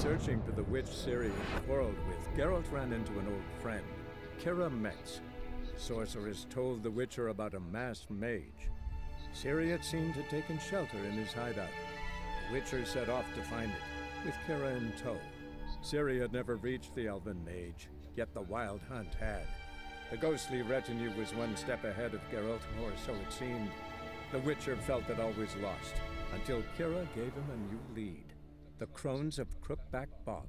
searching for the witch Ciri had quarreled with, Geralt ran into an old friend, Keira Metz. Sorceress told the Witcher about a masked mage. Ciri had seemed to have taken shelter in his hideout. The Witcher set off to find it, with Keira in tow. Ciri had never reached the elven mage, yet the Wild Hunt had. The ghostly retinue was one step ahead of Geralt, or so it seemed. The Witcher felt that all was lost, until Keira gave him a new lead. The Crones of Crookback Bog.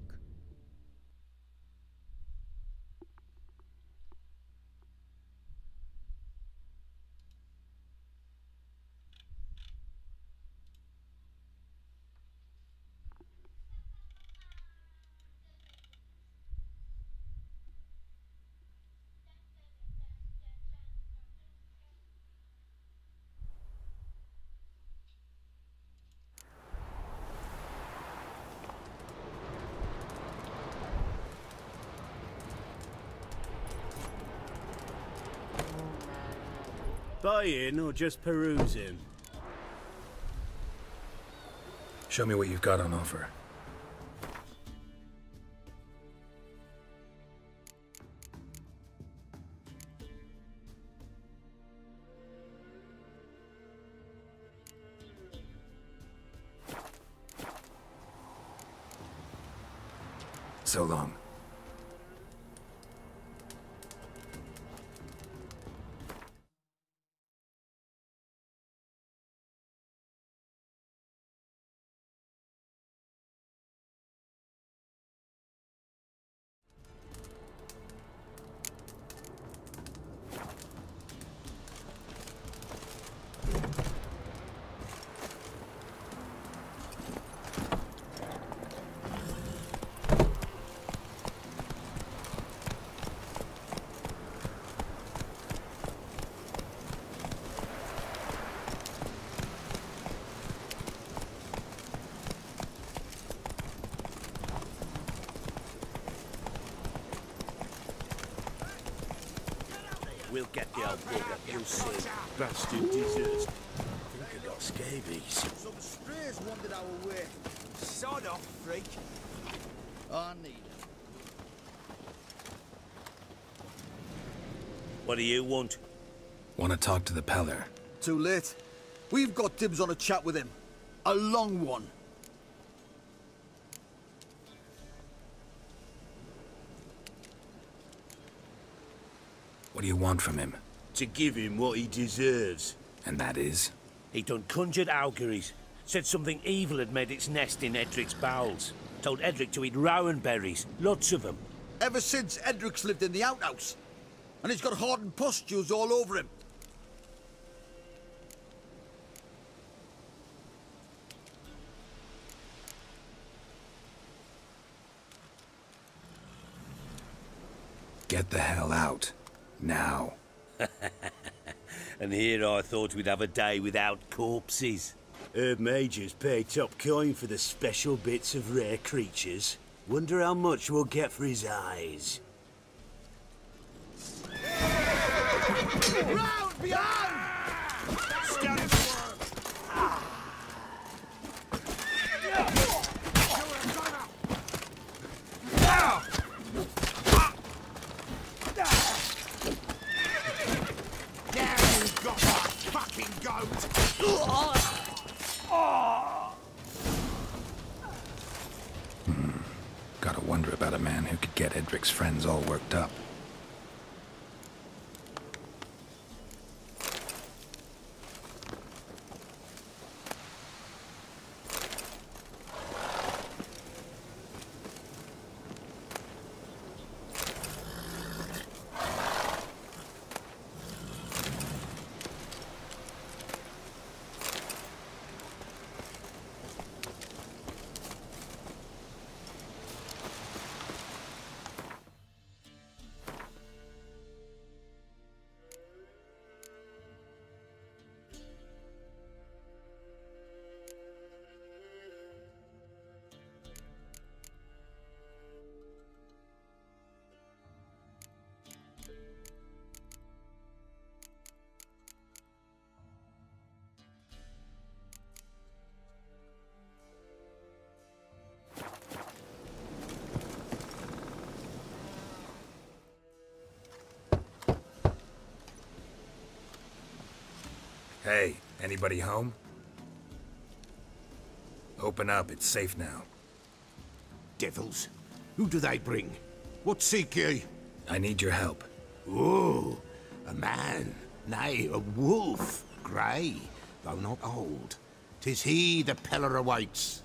Buying or just perusing? Show me what you've got on offer. So long. We'll get the old bugger, you'll see. Bastard deserts. I think I got scabies. Some strays wandered our way. Sod off, freak. I need it. What do you want? Want to talk to the Peller. Too late. We've got dibs on a chat with him. A long one. What do you want from him? To give him what he deserves. And that is? He done conjured auguries. Said something evil had made its nest in Edric's bowels. Told Edric to eat rowan berries. Lots of them. Ever since Edric's lived in the outhouse. And he's got hardened pustules all over him. Get the hell out. Now. And here I thought we'd have a day without corpses. Herb Majors pay top coin for the special bits of rare creatures. Wonder how much we'll get for his eyes. Round behind! Gotta wonder about a man who could get Edric's friends all worked up. Hey, anybody home? Open up, it's safe now. Devils. Who do they bring? What seek ye? I need your help. Oh, a man. Nay, a wolf. Grey, though not old. 'Tis he the Peller awaits.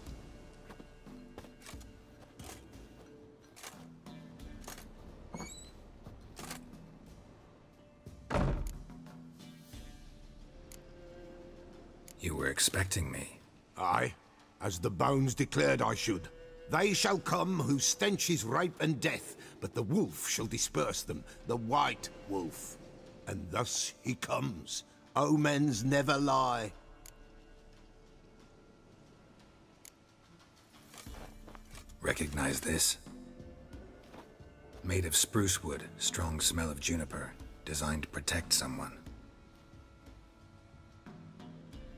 You were expecting me. Aye, as the bones declared I should. They shall come whose stench is rape and death, but the wolf shall disperse them, the white wolf. And thus he comes. Omens never lie. Recognize this? Made of spruce wood, strong smell of juniper, designed to protect someone.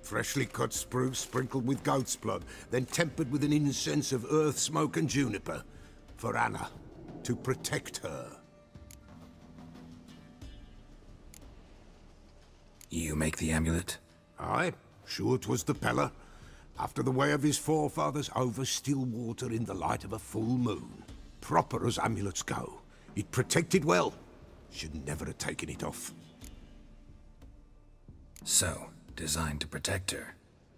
Freshly cut spruce sprinkled with goat's blood, then tempered with an incense of earth, smoke and juniper. For Anna, to protect her. You make the amulet? Aye, sure 'twas the Peller. After the way of his forefathers, over still water in the light of a full moon. Proper as amulets go. It protected well. Should never have taken it off. So, designed to protect her.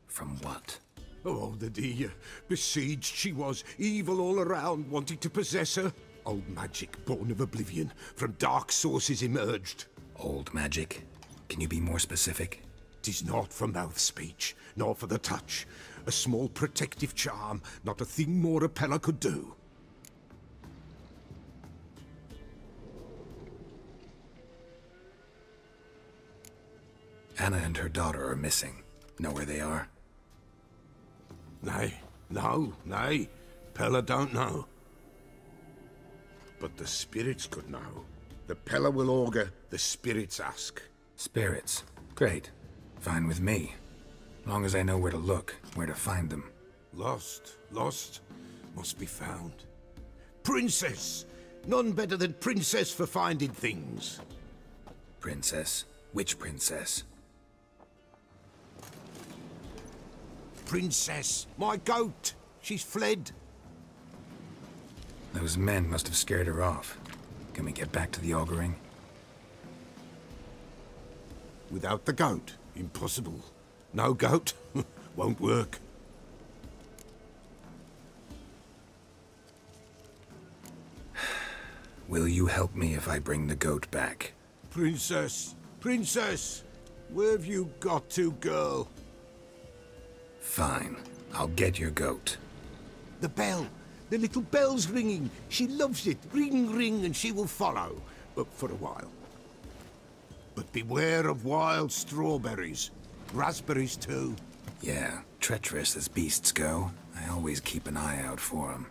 From what? Oh, the dear. Besieged she was, evil all around, wanting to possess her. Old magic, born of oblivion, from dark sources emerged. Old magic? Can you be more specific? 'Tis not for mouth speech, nor for the touch. A small protective charm, not a thing more a Peller could do. Anna and her daughter are missing. Know where they are? Nay, nay. Peller don't know. But the spirits could know. The Peller will augur, the spirits ask. Spirits. Great. Fine with me. Long as I know where to look, where to find them. Lost, must be found. Princess! None better than Princess for finding things. Princess? Which princess? Princess, my goat! She's fled. Those men must have scared her off. Can we get back to the auguring? Without the goat, impossible. No goat, won't work. Will you help me if I bring the goat back? Princess, where have you got to, girl? Fine. I'll get your goat. The bell. The little bell's ringing. She loves it. Ring, ring, and she will follow. But for a while. But beware of wild strawberries. Raspberries, too. Yeah, treacherous as beasts go. I always keep an eye out for them.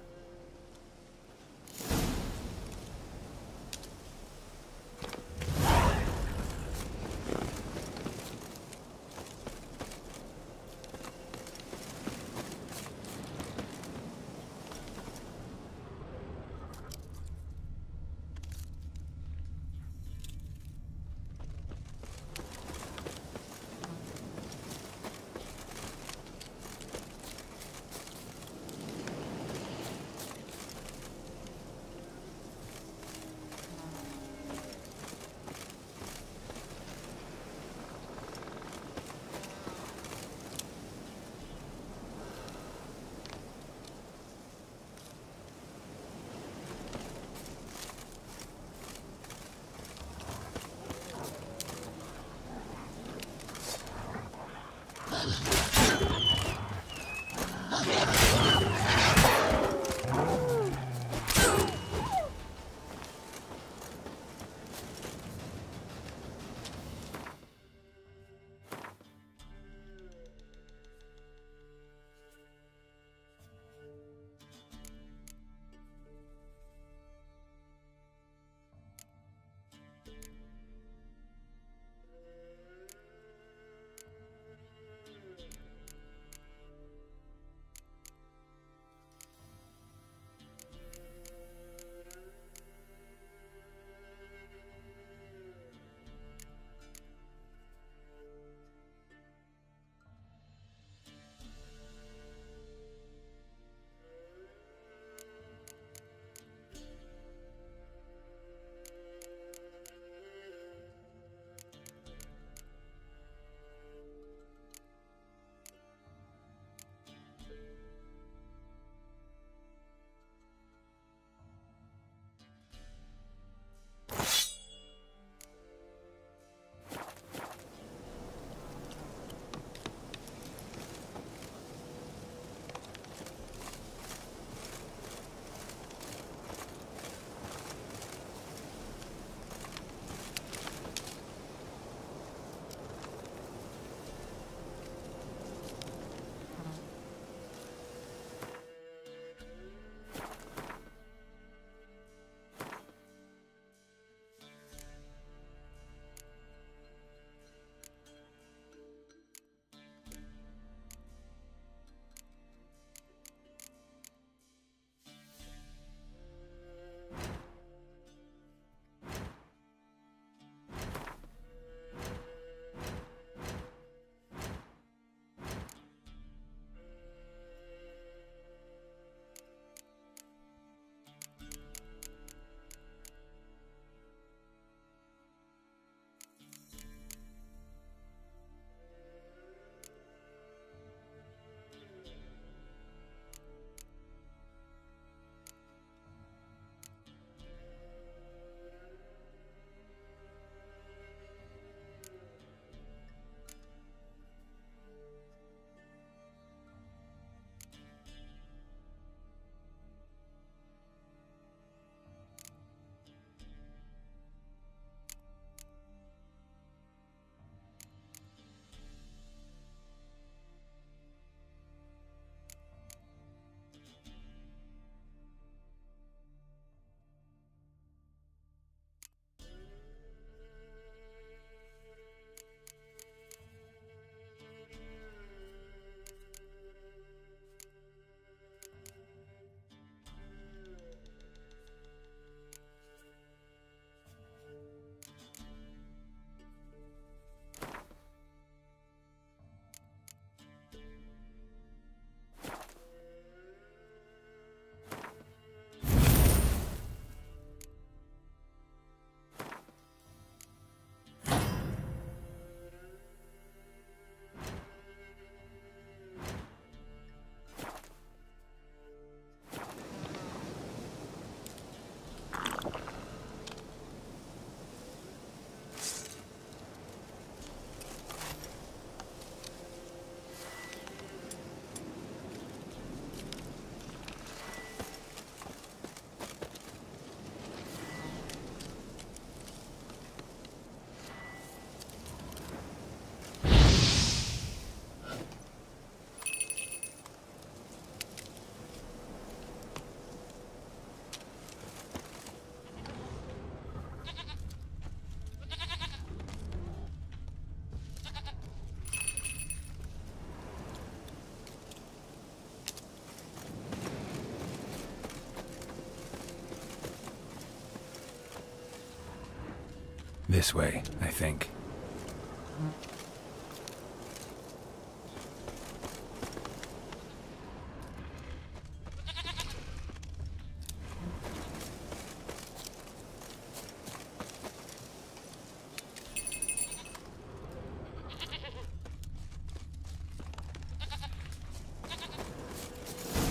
This way, I think.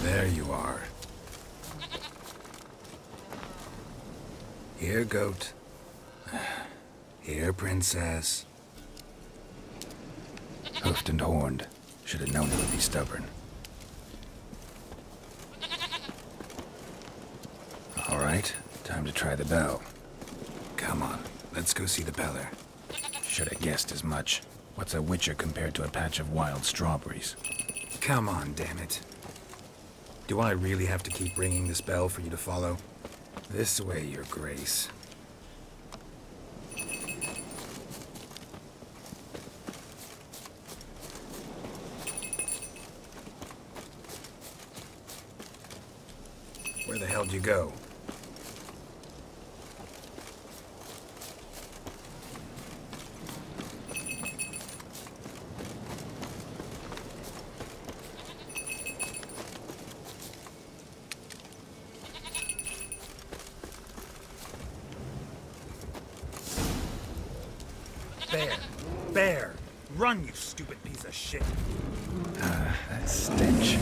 There you are. Here, goat. Here, princess. Hoofed and horned. Should have known it would be stubborn. All right, time to try the bell. Come on, let's go see the Beller. Should have guessed as much. What's a witcher compared to a patch of wild strawberries? Come on, damn it. Do I really have to keep ringing this bell for you to follow? This way, Your Grace. Where the hell do you go? Bear! Run, you stupid piece of shit! Ah, that stench.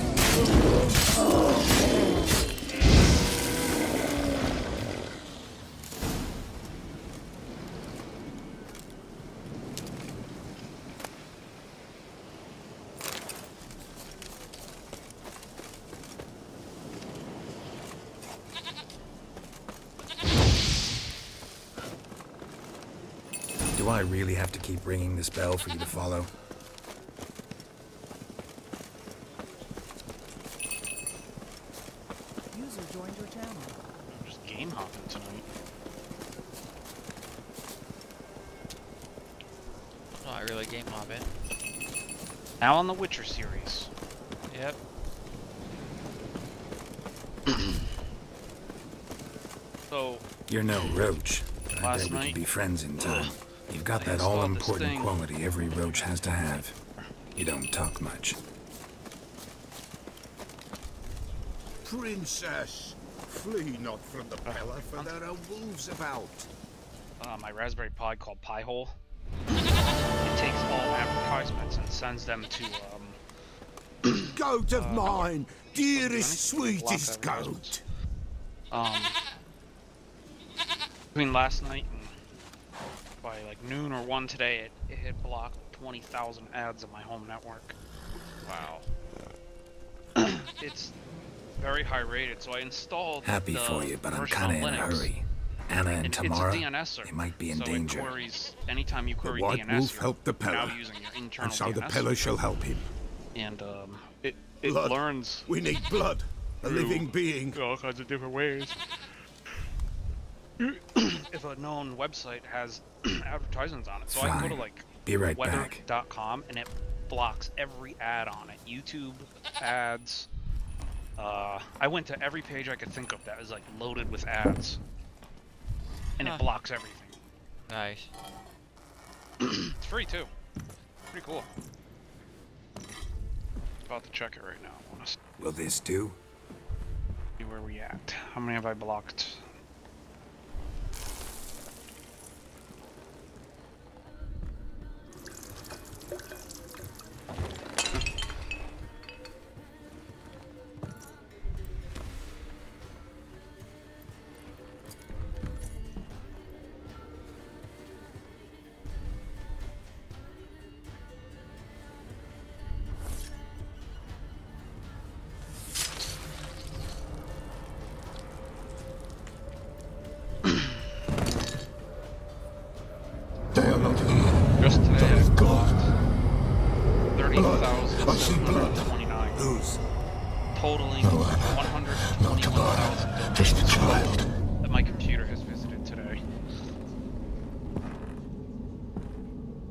Do I really have to keep ringing this bell for you to follow? User joined your channel. I'm just game hopping tonight. Not really game hopping. Now on the Witcher series. Yep. So, You're no roach. I Last bet we night- could be friends in time. You've got I that installed this all-important thing. quality every roach has to have. You don't talk much. Princess, flee not from the Beller, for there are wolves about. my Raspberry Pi called Pi-hole. It takes all advertisements and sends them to, Goat of mine, dearest, anything to block sweetest advertisements. goat. Between last night and by like noon or 1 today, it had blocked 20,000 ads on my home network. Wow. It's very high rated, so I installed Happy the for you, but I'm version kinda on in a Linux. hurry. Anna and It's a Tamara, DNSer, they might be in so danger. It queries, anytime you The query White DNS, Wolf you're helped the now Peller, using your internal and so the DNS. Peller shall help him. And it Blood. learns We need blood, a living being. all kinds of different ways. If a known website has advertisements on it, so I can go to Fine. like Be right back. weather.com and it blocks every ad on it. YouTube ads. I went to every page I could think of that was like loaded with ads, and Huh. it blocks everything. Nice. It's free too. Pretty cool. About to check it right now. I want to Will this do? see where we at. How many have I blocked? They are not here. Just today I Of blocked God. I see blood. 30,729, Who's? totaling No, not Tamara, 121,000 just a child. that my computer has visited today.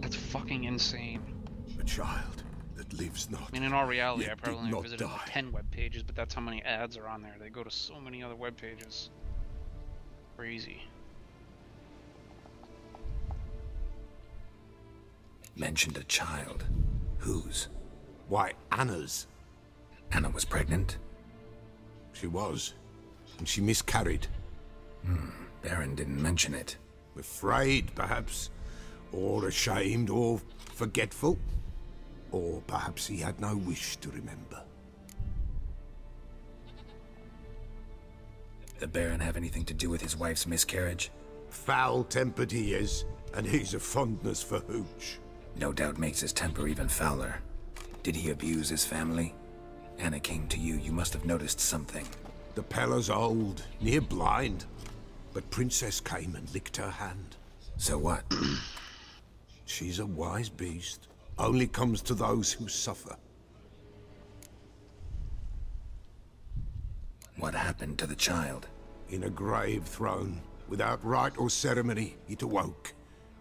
That's fucking insane. A child that lives not. I mean, in all reality, Yet I probably did only not visited like die. 10 web pages, but that's how many ads are on there. They go to so many other web pages. Crazy. Mentioned a child. Whose? Why, Anna's. Anna was pregnant? She was. And she miscarried. Baron didn't mention it. Afraid, perhaps. Or ashamed, or forgetful. Or perhaps he had no wish to remember. The Baron have anything to do with his wife's miscarriage? Foul-tempered he is, and he's a fondness for hooch. No doubt makes his temper even fouler. Did he abuse his family? Anna came to you. You must have noticed something. The Pella's old, near blind. But Princess came and licked her hand. So what? She's a wise beast. Only comes to those who suffer. What happened to the child? In a grave thrown, without rite or ceremony, it awoke.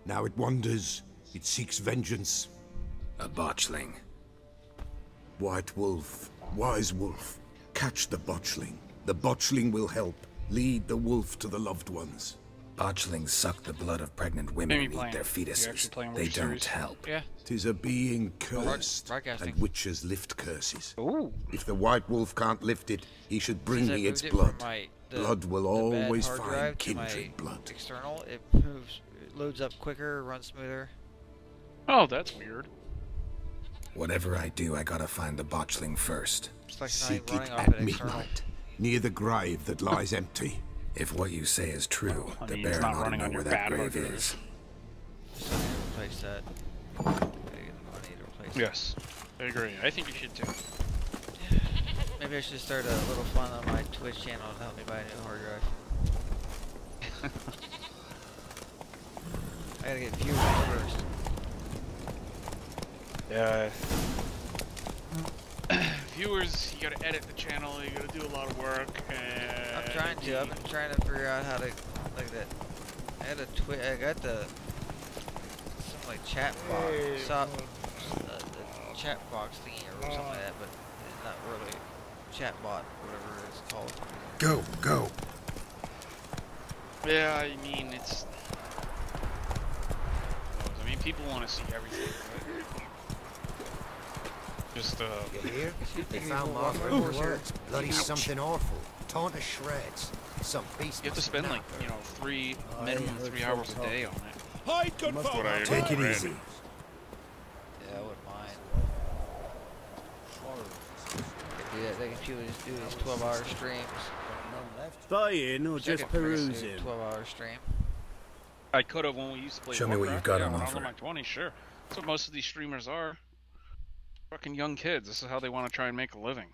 Now it wanders, it seeks vengeance. A botchling. White Wolf, wise wolf, catch the botchling. The botchling will help, lead the wolf to the loved ones. Botchlings suck the blood of pregnant women Maybe and eat playing. their You actually fetuses. playing They which don't series? help. Yeah. 'Tis a being cursed, broadcasting. and witches lift curses. Ooh. If the White Wolf can't lift it, he should bring Since I me its moved it blood. from Blood will the bad always hard find drive to my kindred blood. External, it moves, it loads up quicker, runs smoother. Oh, that's weird. Whatever I do, I gotta find the botchling first. It's like not Seek even it running off at an external. midnight, near the grave that lies empty. If what you say is true, I the mean, it's Baron not ought to running know on your where that bad hard grave drive. is. So I need to replace that. I need to replace it. Yes. I agree. I think you should too. Maybe I should start a little fund on my Twitch channel to help me buy a new hard drive. I gotta get viewers first. Yeah. Viewers, you gotta edit the channel, you gotta do a lot of work, and... I'm trying to. I've been trying to figure out how to, like that. I had a I got the some like chat box, the chat box thingy or something like that, but it's not really chat bot, whatever it's called. Go, go. Yeah, I mean, it's... I mean, people want to see everything, right? Just, You hear? They Thinking found of Margaret what in horse the here. woods. Bloody something awful. Torn to shreds. Some beast. you have to must spend, have like, nabbed you her. know, minimum 3 hours a day on it. Hide, good What I Take it read. easy. Yeah, I wouldn't mind. They do that. They can just do these 12-hour streams. Buying or just Second person to do perusing? 12-hour stream. I could have when we used to play Show me what Warcraft. you've got Yeah, on when I was offer. in my 20s, sure. That's what most of these streamers are. Fucking young kids. This is how they want to try and make a living.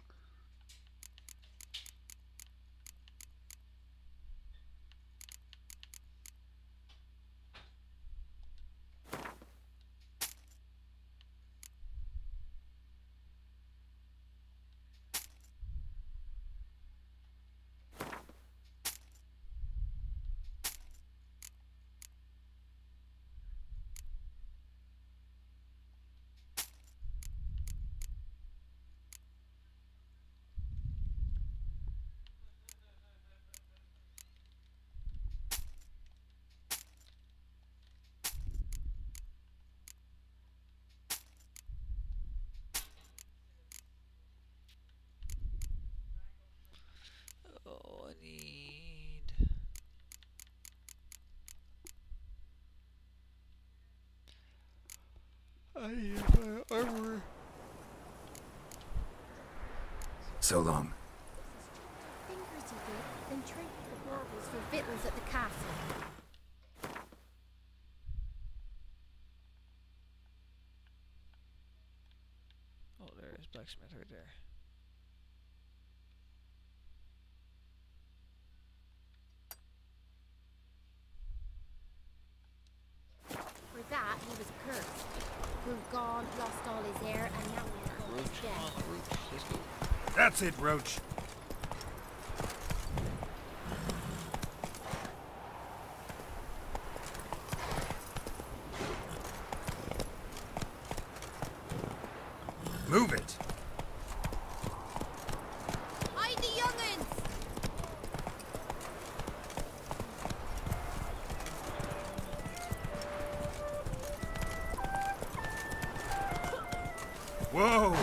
Oh, I need. I need my armor. So long. Fingers you did, then traded the baubles for victuals at the castle. Oh, there's blacksmith right there. For that, he was cursed. Grew gaunt, lost all his hair, and now he's Roach, dead. come on, Roach. Let's go. That's it, Roach. Move it. Hide the young'uns! Whoa!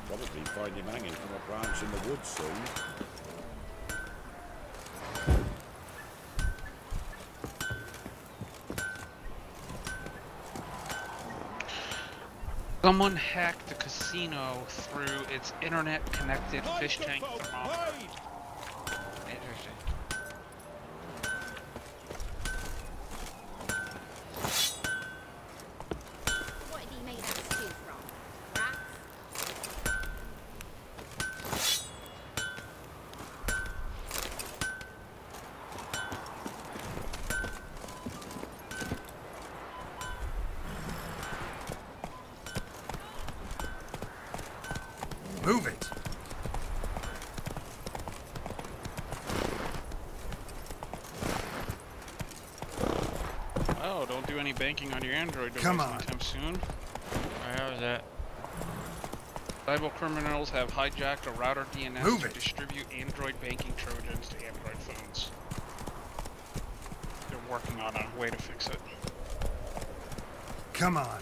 Probably find him hanging from a branch in the woods soon. Someone hacked the casino through its internet-connected fish tank thermometer. Interesting. What did he make that stew from? Rats? Move it! Oh, don't do any banking on your Android device Come on. anytime soon. How was that? Cyber criminals have hijacked a router DNS Move to it. distribute Android banking trojans to Android phones. They're working on a way to fix it. Come on.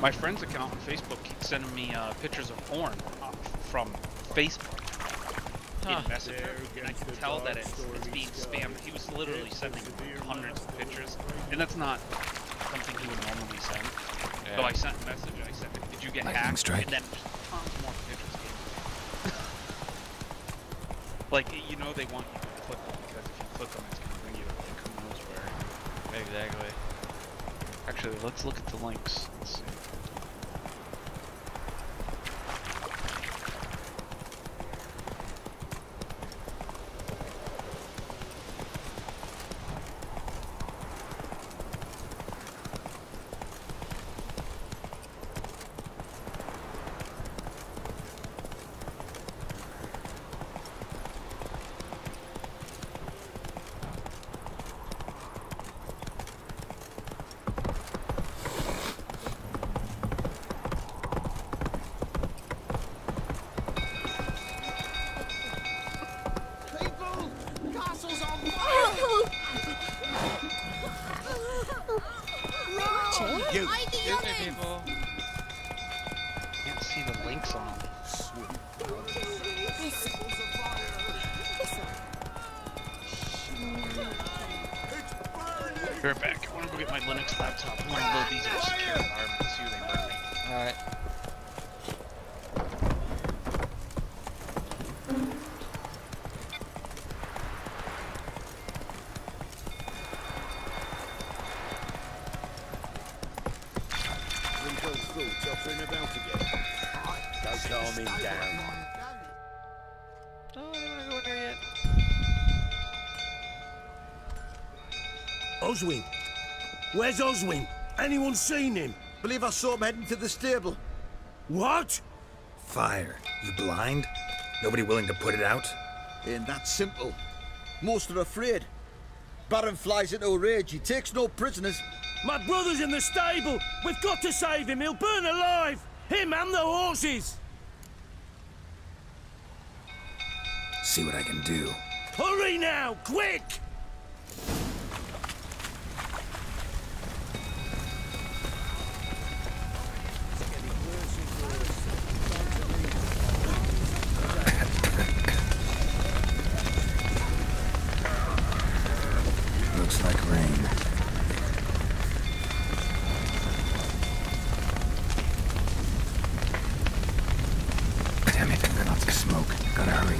My friend's account on Facebook keeps sending me pictures of porn from Facebook Huh. in Messenger, and I can tell that it's being spammed. He was literally sending hundreds of pictures, and that's not something he would normally send. So I sent a message. I said, "Did you get Lightning hacked?" strike. And then tons more pictures came. Like, you know, they want you to click them because if you click them, it's gonna bring you to like who knows where. Exactly. Actually, let's look at the links. Let's see. People! Castle's on fire! Chill. Hide the Excuse me, young'uns. people. Can't see the links on them. Be right back. I want to go get my Linux laptop. I want to load these in a secure environment to see who they bring me. Alright. Wrinkles through, tottering about again. Go calm him down. Oh, I don't want to go in there yet. Oswin! Where's Oswin? Anyone seen him? Believe I saw him heading to the stable. What? Fire. You blind? Nobody willing to put it out? Ain't that simple. Most are afraid. Baron flies into a rage. He takes no prisoners. My brother's in the stable! We've got to save him! He'll burn alive! Him and the horses! See what I can do. Hurry now! Quick! Looks like rain. Damn it, lots of smoke. Gotta hurry.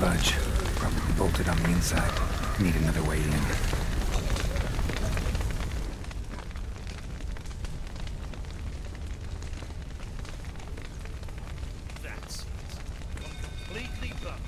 budge. Probably bolted on the inside. Need another way in. That's it. Completely blocked.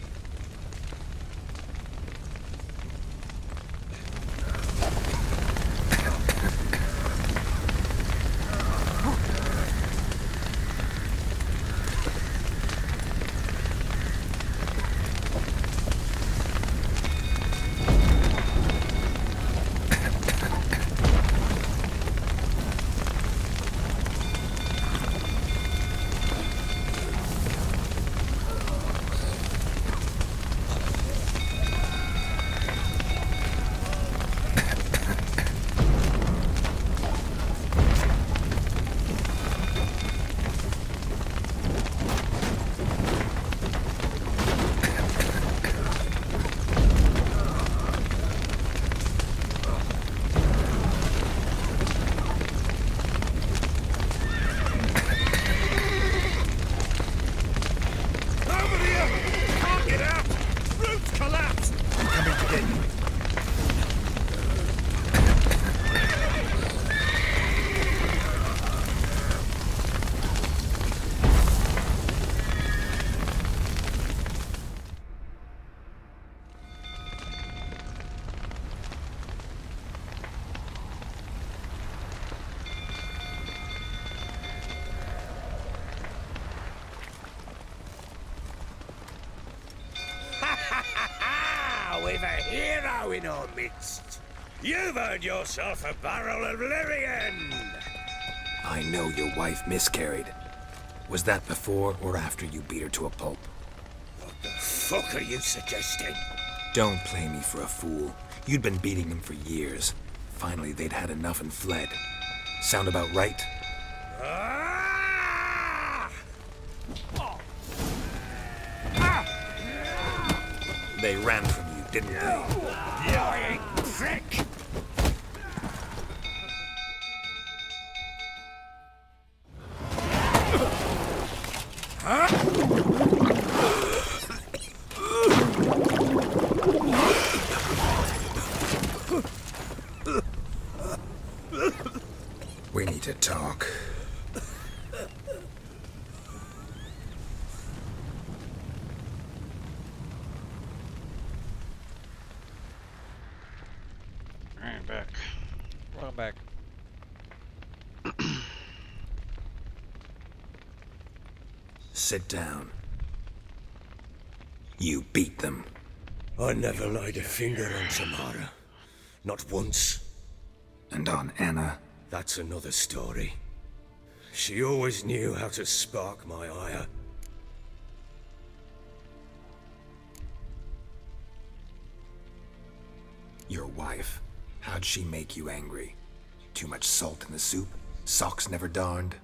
We've a hero in our midst. You've earned yourself a barrel of Lyrian. I know your wife miscarried. Was that before or after you beat her to a pulp? What the fuck are you suggesting? Don't play me for a fool. You'd been beating them for years. Finally, they'd had enough and fled. Sound about right? Ah! They ran from you, didn't they? Lying prick! We need to talk. Alright, back. Welcome back. Sit down. You beat them. I never laid a finger on Tamara. Not once. And on Anna? That's another story. She always knew how to spark my ire. Your wife. How'd she make you angry? Too much salt in the soup? Socks never darned?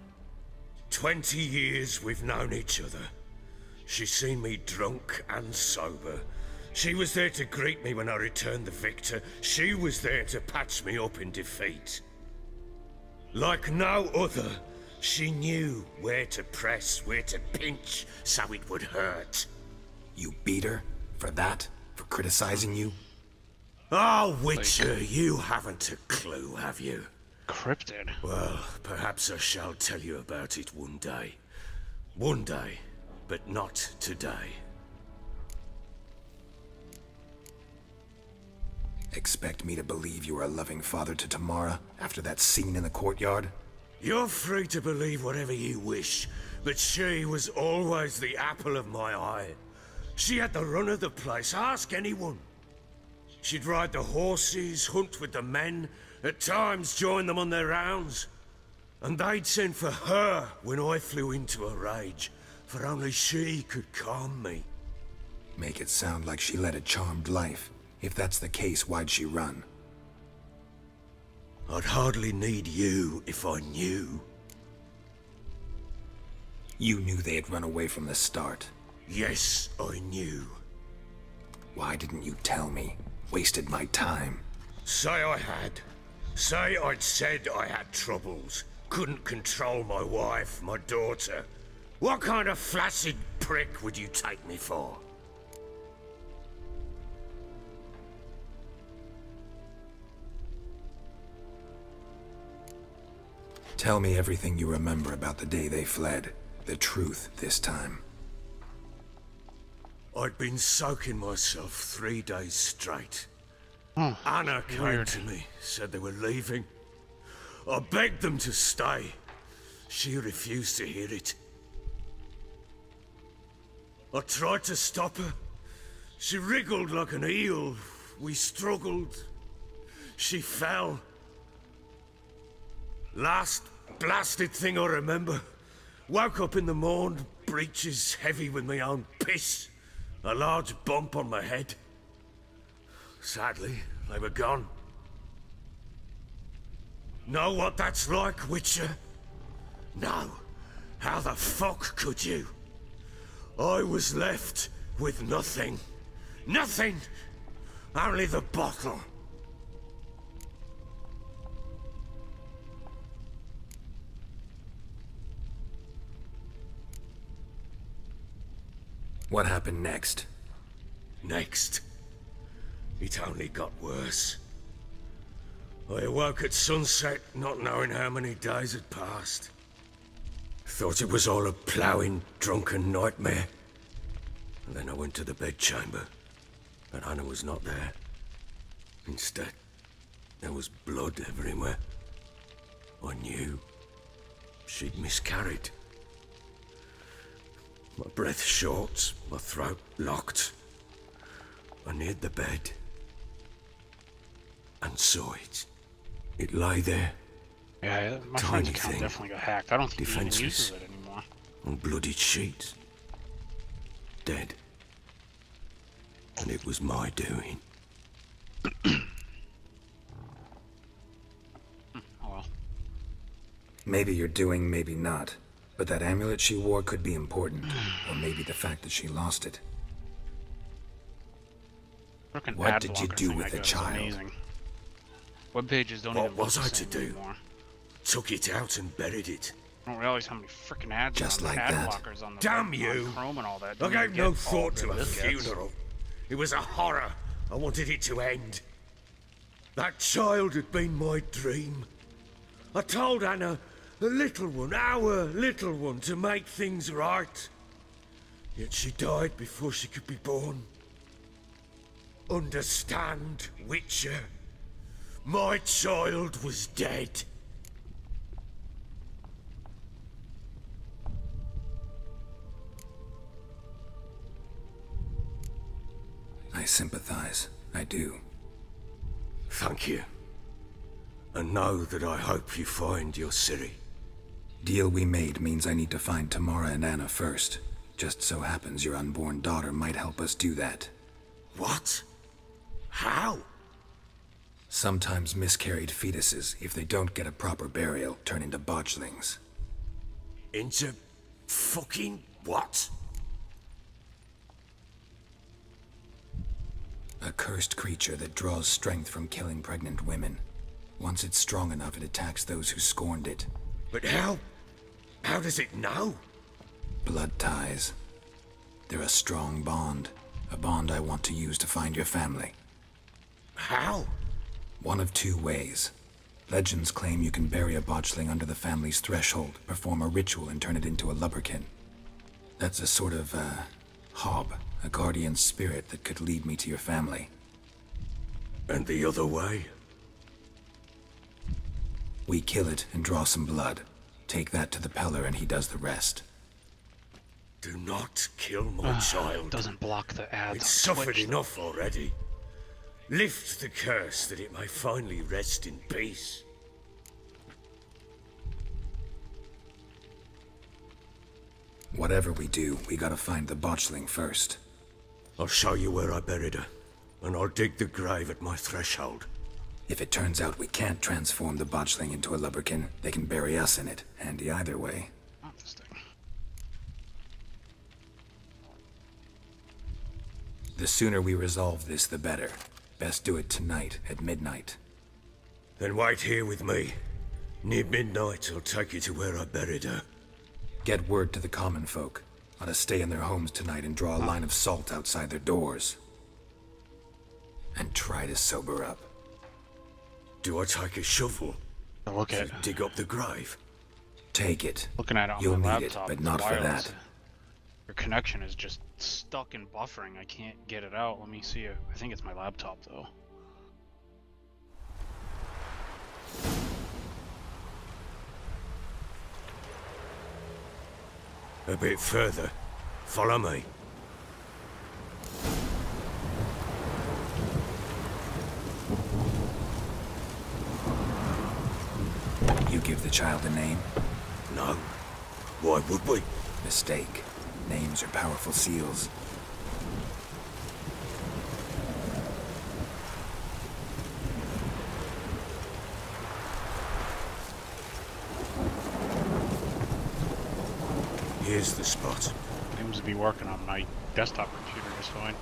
20 years we've known each other. She's seen me drunk and sober. She was there to greet me when I returned the victor. She was there to patch me up in defeat. Like no other, she knew where to press, where to pinch, so it would hurt. You beat her? For that? For criticizing you? Oh, Witcher, you haven't a clue, have you? Cryptid. Well, perhaps I shall tell you about it one day. One day, but not today. Expect me to believe you were a loving father to Tamara after that scene in the courtyard? You're free to believe whatever you wish, but she was always the apple of my eye. She had the run of the place, ask anyone. She'd ride the horses, hunt with the men, at times join them on their rounds. And they'd send for her when I flew into a rage, for only she could calm me. Make it sound like she led a charmed life. If that's the case, why'd she run? I'd hardly need you if I knew. You knew they had run away from the start. Yes, I knew. Why didn't you tell me? Wasted my time. Say I had. Say I'd said I had troubles. Couldn't control my wife, my daughter. What kind of flaccid prick would you take me for? Tell me everything you remember about the day they fled. The truth this time. I'd been soaking myself 3 days straight. Oh, Anna came weird. to me, said they were leaving. I begged them to stay. She refused to hear it. I tried to stop her. She wriggled like an eel. We struggled. She fell. Last blasted thing I remember. Woke up in the morn, breeches heavy with my own piss. A large bump on my head. Sadly, they were gone. Know what that's like, Witcher? No. How the fuck could you? I was left with nothing. Nothing! Only the bottle. What happened next? Next, it only got worse. I awoke at sunset, not knowing how many days had passed. Thought it was all a ploughing, drunken nightmare. And then I went to the bedchamber, but Anna was not there. Instead, there was blood everywhere. I knew she'd miscarried. My breath short, my throat locked. I neared the bed and saw it. It lay there. Yeah, my Tiny friend's account thing. definitely got hacked. I don't think he even Defenseless. uses it anymore. On bloodied sheets. Dead. And it was my doing. Oh well. Maybe you're doing, maybe not. But that amulet she wore could be important. Or maybe the fact that she lost it. Frickin' What ad did you blocker do thing with I the got is child? amazing. Web pages don't What even look was the I to same do? anymore. Took it out and buried it. I don't realize how many frickin' ads Just are on like ad that. blockers on the Damn on you! Chrome and all that. I Don't even gave no get all thought to good a this gets. funeral. It was a horror. I wanted it to end. That child had been my dream. I told Anna, the little one, our little one, to make things right. Yet she died before she could be born. Understand, Witcher? My child was dead. I sympathize. I do. Thank you. And know that I hope you find your Ciri. Deal we made means I need to find Tamara and Anna first. Just so happens your unborn daughter might help us do that. What? How? Sometimes miscarried fetuses, if they don't get a proper burial, turn into botchlings. Into fucking what? A cursed creature that draws strength from killing pregnant women. Once it's strong enough, it attacks those who scorned it. But how? How does it know? Blood ties. They're a strong bond. A bond I want to use to find your family. How? One of two ways. Legends claim you can bury a botchling under the family's threshold, perform a ritual, and turn it into a lubberkin. That's a sort of, hob, a guardian spirit that could lead me to your family. And the other way? We kill it and draw some blood. Take that to the Peller and he does the rest. Do not kill my child. Doesn't block the ads. It's on suffered Twitch, enough already. Lift the curse that it may finally rest in peace. Whatever we do, we gotta find the botchling first. I'll show you where I buried her, and I'll dig the grave at my threshold. If it turns out we can't transform the botchling into a lubberkin, they can bury us in it. Handy either way. Not this thing. The sooner we resolve this, the better. Best do it tonight, at midnight. Then wait here with me. Near midnight, I'll take you to where I buried her. Get word to the common folk. Ought to stay in their homes tonight and draw a line of salt outside their doors. And try to sober up. Do I take a shovel Look to at dig up the grave? Take it. Looking at it on You'll my need it, laptop, but the not for wireless- that. Your connection is just stuck in buffering. I can't get it out. Let me see it. I think it's my laptop though. A bit further. Follow me. You give the child a name? No. Why would we? Mistake. Names are powerful seals. Here's the spot. Seems to be working on my desktop computer just fine.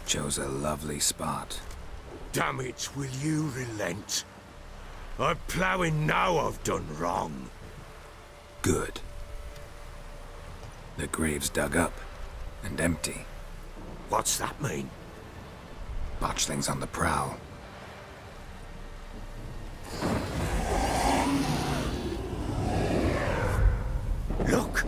Chose a lovely spot. Damn it, will you relent? I'm ploughing now I've done wrong. Good. The grave's dug up and empty. What's that mean? Botchling's on the prowl. Look!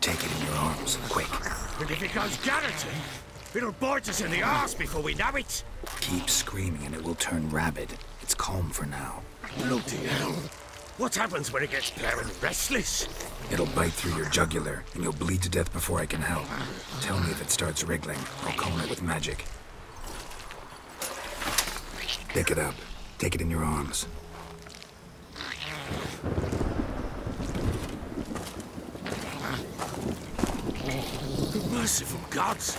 Take it in your arms, quick. And if it goes garroting, it'll bite us in the arse before we know it. Keep screaming and it will turn rabid. It's calm for now. Bloody hell. What happens when it gets ploughing restless? It'll bite through your jugular, and you'll bleed to death before I can help. Tell me if it starts wriggling. I'll calm it with magic. Pick it up. Take it in your arms. Merciful gods!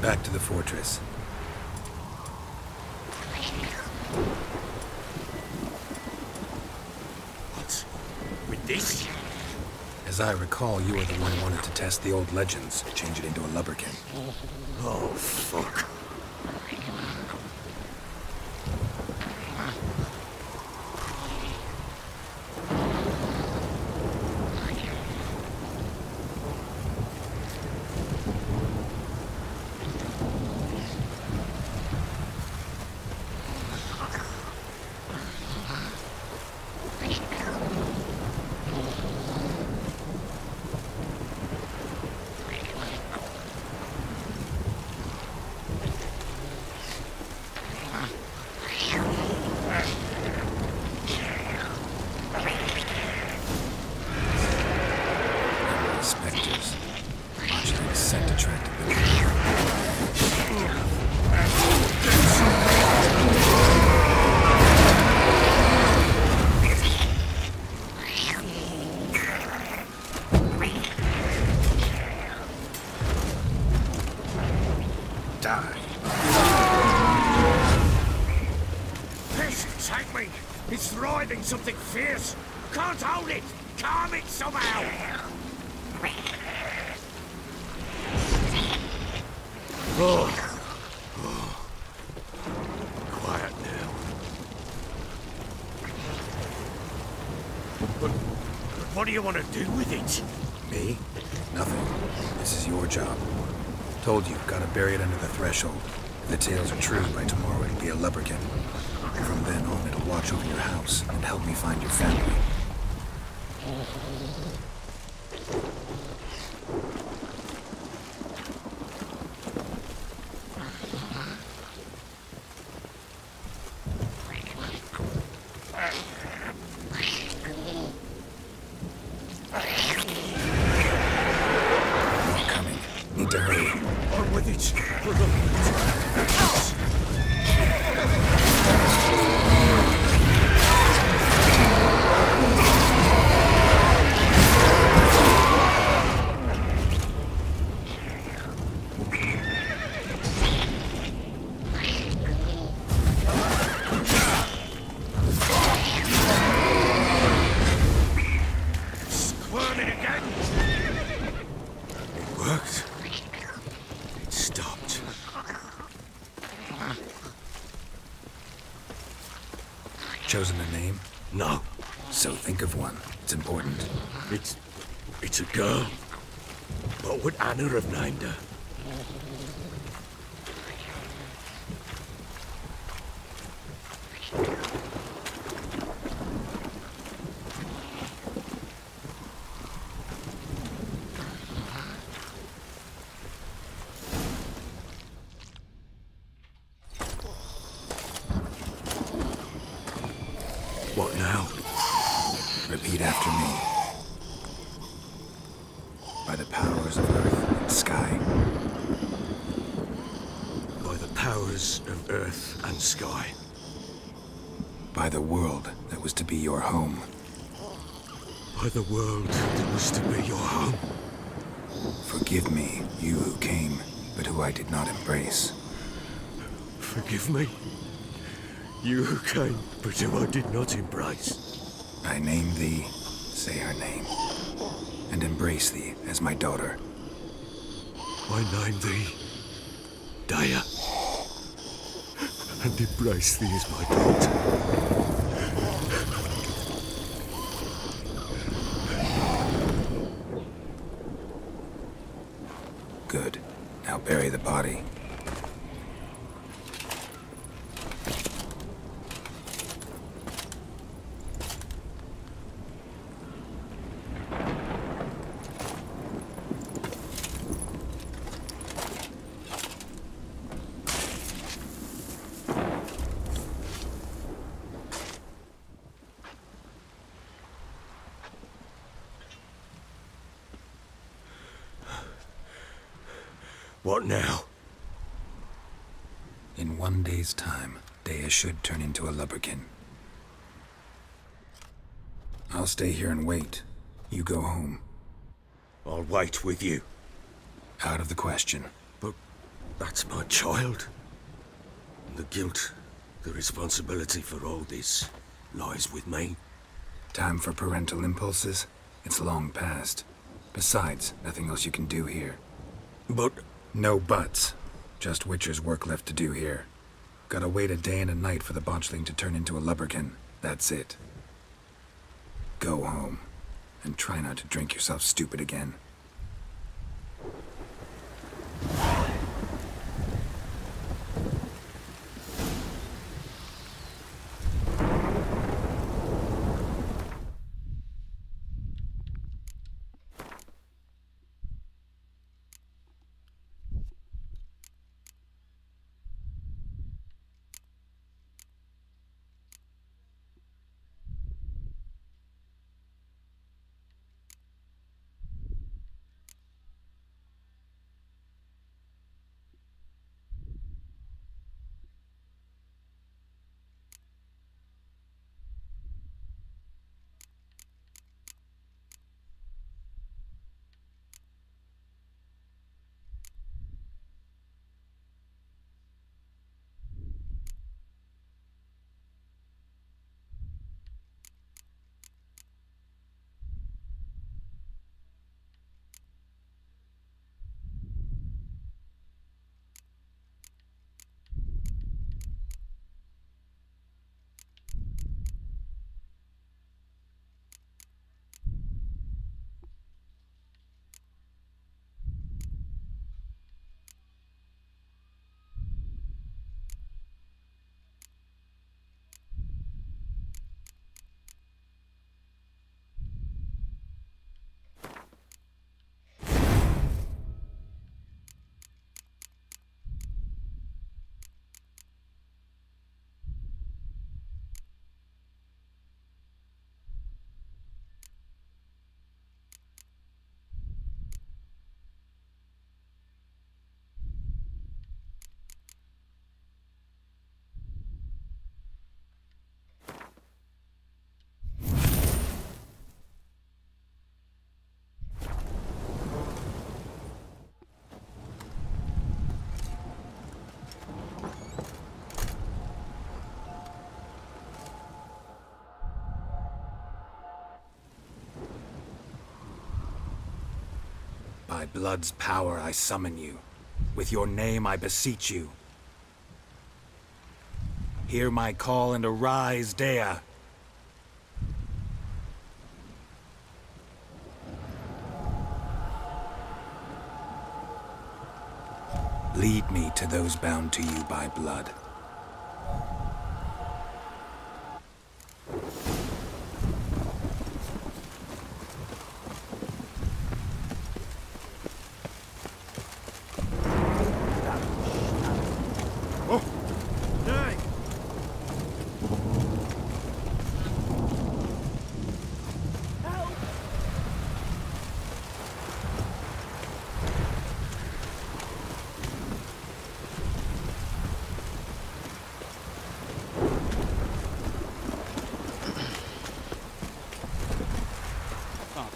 Back to the fortress. What? With this? As I recall, you were the one who wanted to test the old legends, change it into a lubberkin. Oh, fuck. Spectres. Botchling's scent attracted them. Die. This, take me! It's writhing something fierce! Can't hold it! Calm it somehow! Oh. Quiet now. But what do you want to do with it? Me? Nothing. This is your job. Told you, gotta bury it under the threshold. If the tales are true, by tomorrow it'll be a lubberkin. From then on, it'll watch over your house and help me find your family. More coming. Need to hurry. On with it! Chosen a name? No. So think of one. It's important. It's a girl. What would Anna have named her? What now? Repeat after me. By the powers of earth and sky. By the powers of earth and sky. By the world that was to be your home. By the world that was to be your home. Forgive me, you who came, but who I did not embrace. Forgive me. You who came, but who I did not embrace. I name thee, say her name, and embrace thee as my daughter. I name thee, Daya, and embrace thee as my daughter. Good. Now bury the body. What now? In 1 day's time, Daya should turn into a lubberkin. I'll stay here and wait. You go home. I'll wait with you. Out of the question. But that's my child. And the guilt, the responsibility for all this lies with me. Time for parental impulses? It's long past. Besides, nothing else you can do here. But... No buts. Just Witcher's work left to do here. Gotta wait a day and a night for the botchling to turn into a lubberkin. That's it. Go home. And try not to drink yourself stupid again. By blood's power I summon you. With your name I beseech you. Hear my call and arise, Dea. Lead me to those bound to you by blood.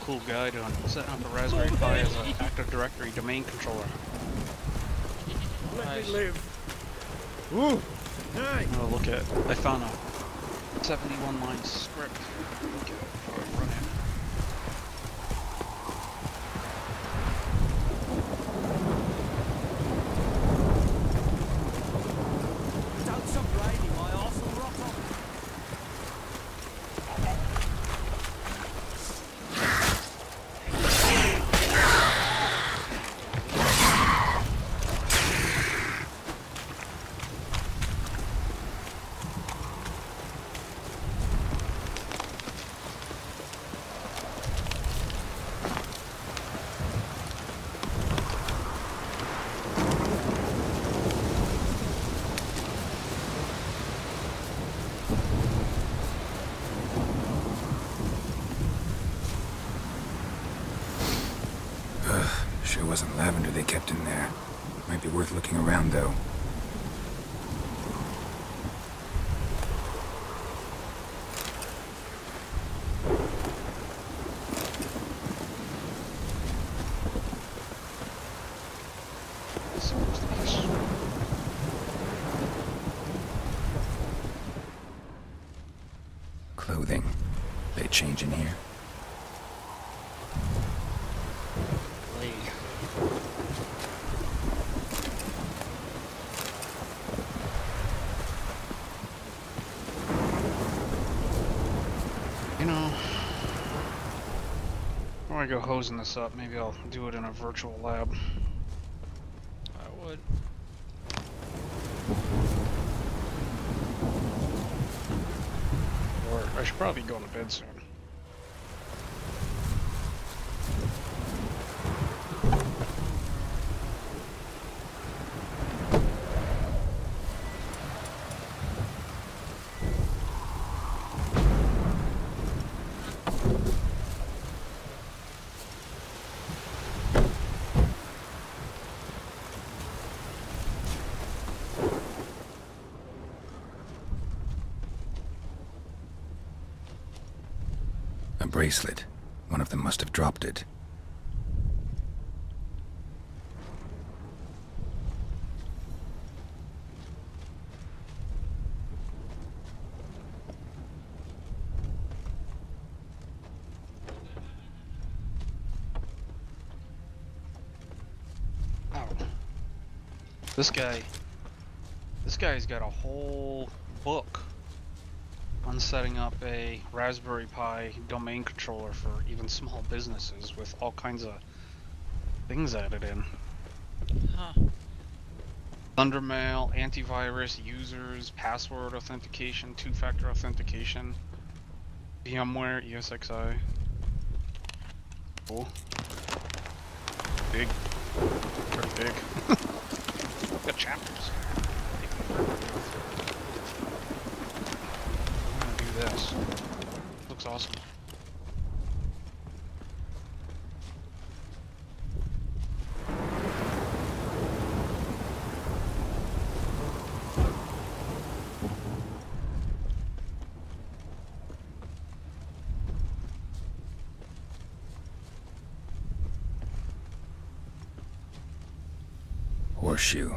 Cool guide on setting up a Raspberry Pi as an Active Directory domain controller. Let me live. Oh, look at it. I found a 71-line script. Look at it before I run in. Sure wasn't lavender they kept in there. Might be worth looking around, though. Clothing. They change in here? You know, before I go hosing this up, maybe I'll do it in a virtual lab. I would. Or I should probably be going to bed soon. A bracelet. One of them must have dropped it. Oh. This guy's got a whole book on setting up a Raspberry Pi domain controller for even small businesses with all kinds of things added in. Huh. Thundermail, antivirus, users, password authentication, two-factor authentication, VMware, ESXi. Cool. Big. Pretty big. Got chapters. This looks awesome. Horseshoe.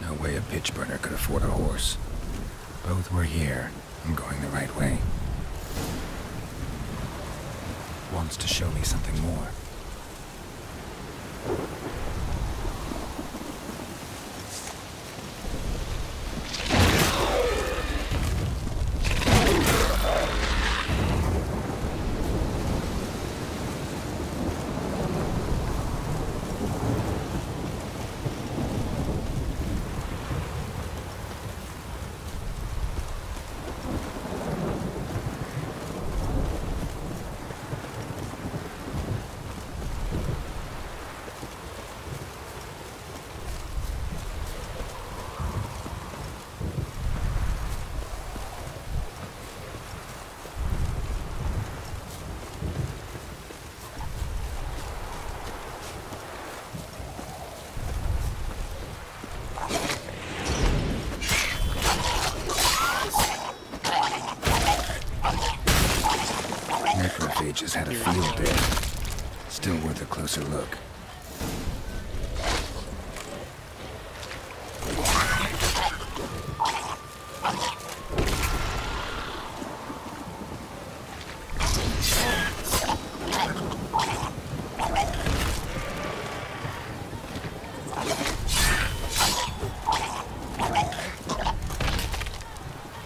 No way a pitch burner could afford a horse. Both were here. I'm going the right way. Wants to show me something more. necrophage has had a field day. Still worth a closer look.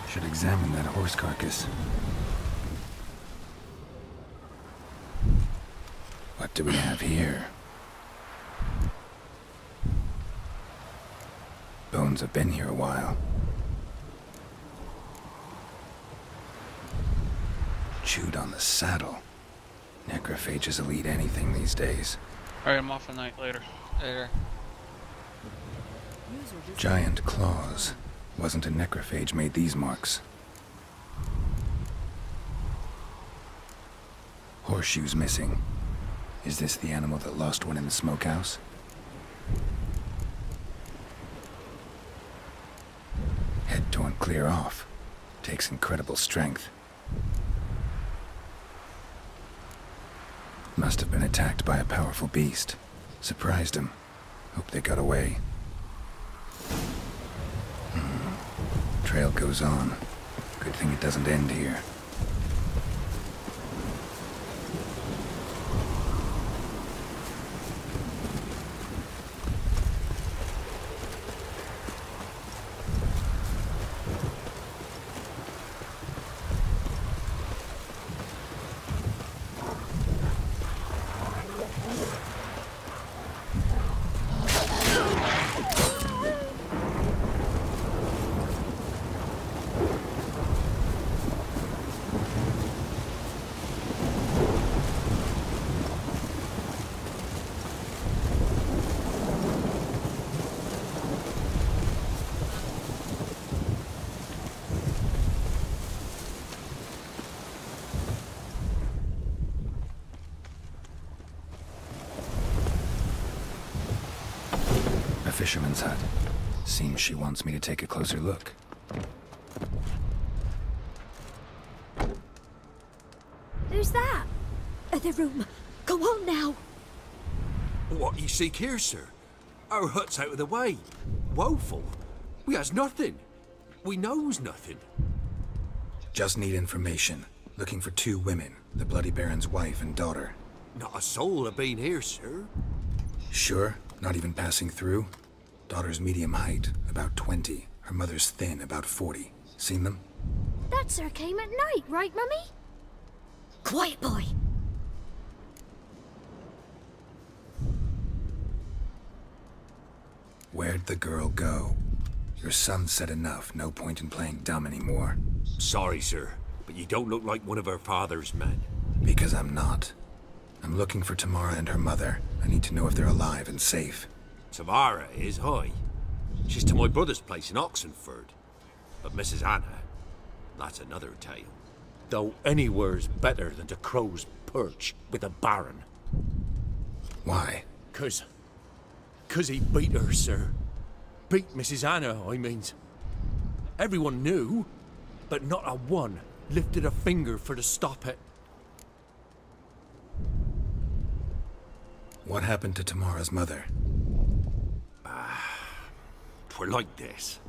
Should examine that horse carcass. What do we have here? Bones have been here a while. Chewed on the saddle. Necrophages will eat anything these days. Alright, I'm off a night later. Later. Giant claws. Wasn't a necrophage made these marks. Horseshoes missing. Is this the animal that lost one in the smokehouse? Head torn clear off. Takes incredible strength. Must have been attacked by a powerful beast. Surprised him. Hope they got away. Trail goes on. Good thing it doesn't end here. Fisherman's hut. Seems she wants me to take a closer look. Who's that? Other room. Go on now. What you seek here, sir? Our hut's out of the way. Woeful. We has nothing. We knows nothing. Just need information. Looking for 2 women. The Bloody Baron's wife and daughter. Not a soul have been here, sir. Sure? Not even passing through? Daughter's medium height, about 20. Her mother's thin, about 40. Seen them? That sir came at night, right, Mummy? Quiet, boy. Where'd the girl go? Your son said enough. No point in playing dumb anymore. Sorry, sir, but you don't look like one of her father's men. Because I'm not. I'm looking for Tamara and her mother. I need to know if they're alive and safe. Tamara is, aye. She's to my brother's place in Oxenford. But Mrs. Anna, that's another tale. Though anywhere's better than to Crow's Perch with a baron. Why? 'Cause he beat her, sir. Beat Mrs. Anna, I means. Everyone knew, but not a one lifted a finger for to stop it. What happened to Tamara's mother? 'Twere like this.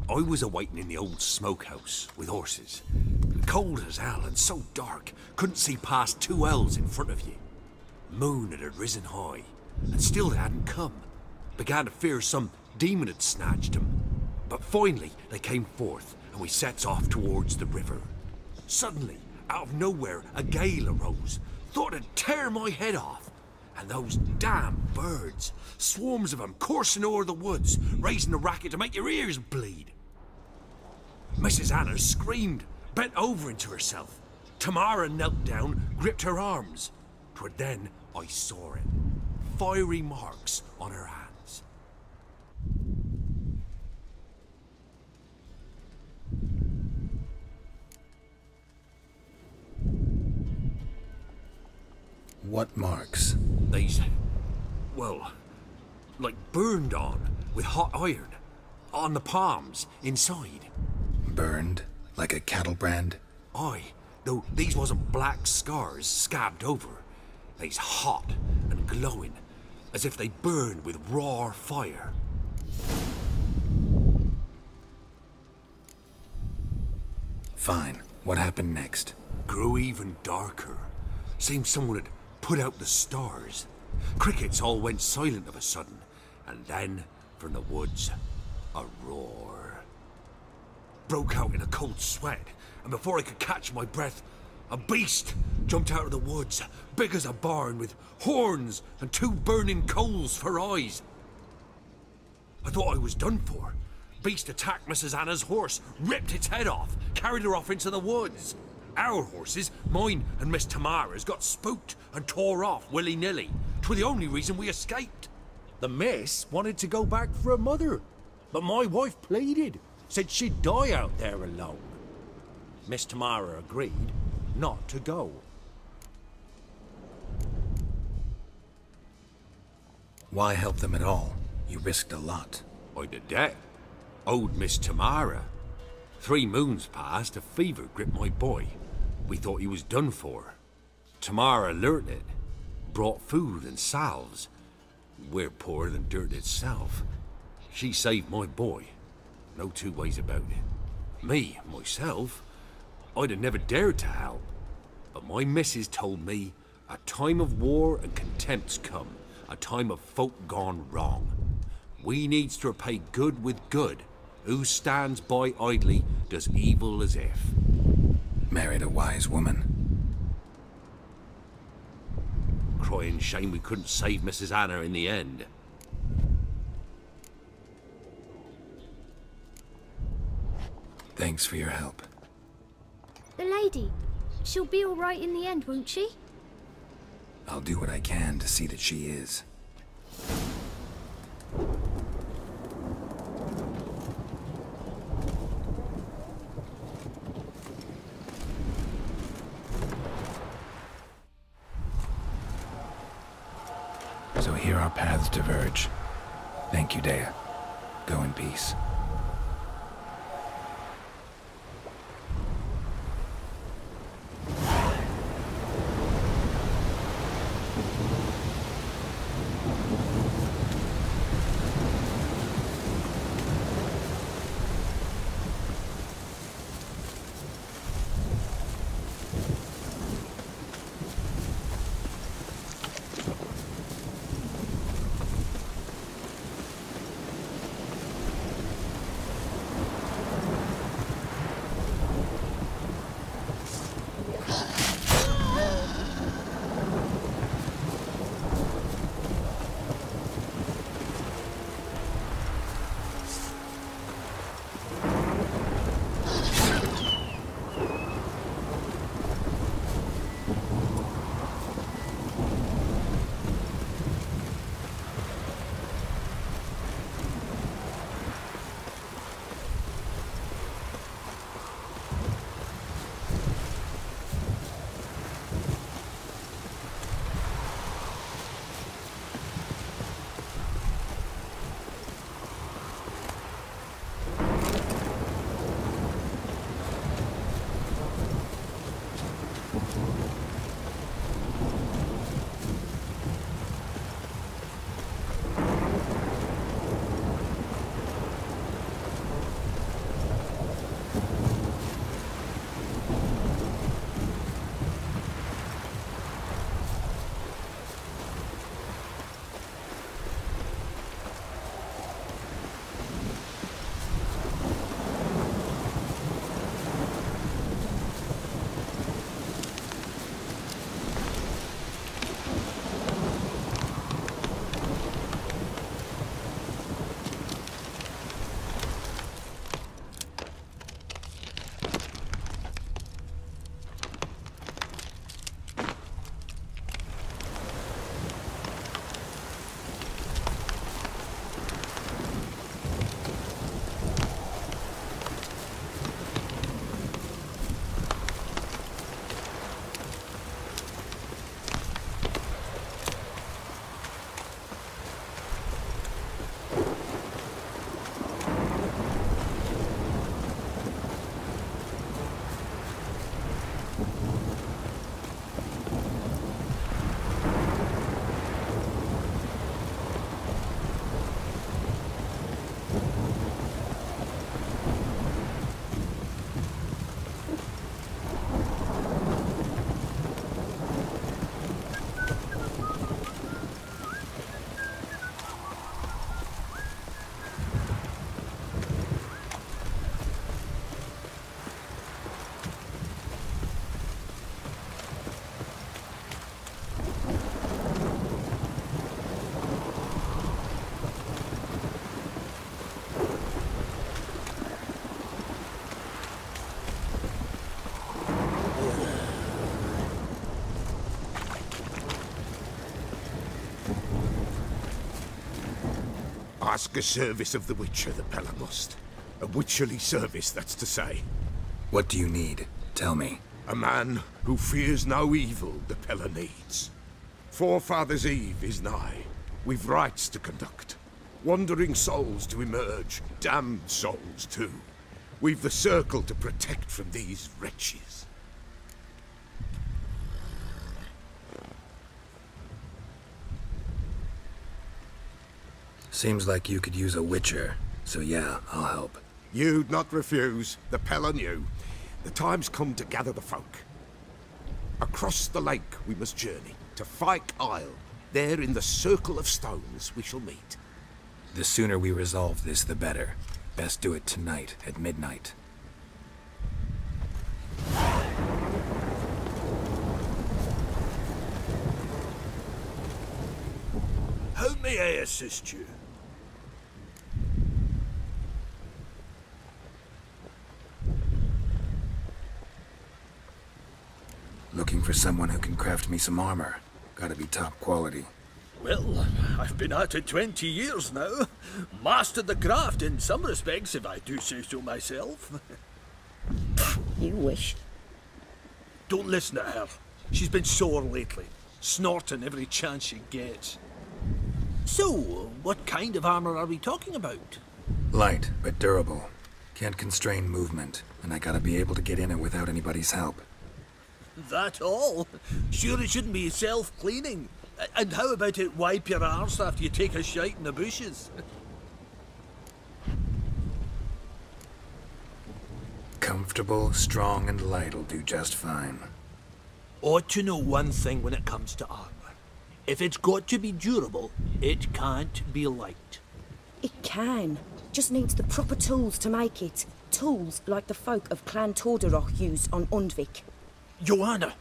I was awaiting in the old smokehouse with horses. Cold as hell and so dark, couldn't see past 2 ells in front of you. Moon had risen high, and still they hadn't come. Began to fear some demon had snatched them. But finally they came forth, and we sets off towards the river. Suddenly, out of nowhere, a gale arose. Thought it'd tear my head off. And those damn birds, swarms of them coursing o'er the woods, raising a racket to make your ears bleed. Mrs. Anna screamed, bent over into herself. Tamara knelt down, gripped her arms. 'Twere then I saw it. Fiery marks on her hands. What marks? These, well, like burned on with hot iron. On the palms, inside. Burned? Like a cattle brand? Aye, Though these wasn't black scars scabbed over. They's hot and glowing, as if they burned with raw fire. Fine. What happened next? Grew even darker. Seemed someone had put out the stars. Crickets all went silent of a sudden, and then, from the woods, a roar. Broke out in a cold sweat, and before I could catch my breath, a beast jumped out of the woods, big as a barn, with horns and 2 burning coals for eyes. I thought I was done for. Beast attacked Mrs. Anna's horse, ripped its head off, carried her off into the woods. Our horses, mine and Miss Tamara's, got spooked and tore off willy-nilly. 'Twere the only reason we escaped. The miss wanted to go back for her mother, but my wife pleaded, said she'd die out there alone. Miss Tamara agreed not to go. Why help them at all? You risked a lot. I did that. Owed Miss Tamara. 3 moons passed, a fever gripped my boy. We thought he was done for. Tamara learnt it. Brought food and salves. We're poorer than dirt itself. She saved my boy. No 2 ways about it. Me, myself, I'd have never dared to help. But my missus told me a time of war and contempt's come. A time of folk gone wrong. We needs to repay good with good. Who stands by idly does evil as if. Married a wise woman. Crying shame we couldn't save Mrs. Anna in the end. Thanks for your help. The lady, she'll be all right in the end, won't she? I'll do what I can to see that she is. So here our paths diverge. Thank you, Dea. Go in peace. Ask a service of the Witcher, the Pella must. A witcherly service, that's to say. What do you need? Tell me. A man who fears no evil the Pella needs. Forefathers' Eve is nigh. We've rites to conduct. Wandering souls to emerge. Damned souls, too. We've the circle to protect from these wretches. Seems like you could use a witcher, so yeah, I'll help. You'd not refuse. The Pella knew. The time's come to gather the folk. Across the lake we must journey, to Fyke Isle. There in the circle of stones we shall meet. The sooner we resolve this, the better. Best do it tonight, at midnight. How may I assist you? Looking for someone who can craft me some armor. Gotta be top quality. Well, I've been at it 20 years now. Mastered the craft in some respects, if I do say so myself. You wish. Don't listen to her. She's been sore lately, snorting every chance she gets. So, what kind of armor are we talking about? Light, but durable. Can't constrain movement, and I gotta be able to get in it without anybody's help. That all? Sure it shouldn't be self-cleaning. And how about it wipe your arse after you take a shite in the bushes? Comfortable, strong, and light'll do just fine. Ought to know one thing when it comes to armor. If it's got to be durable, it can't be light. It can. Just needs the proper tools to make it. Tools like the folk of Clan Tordarroch used on Undvik. Joanna,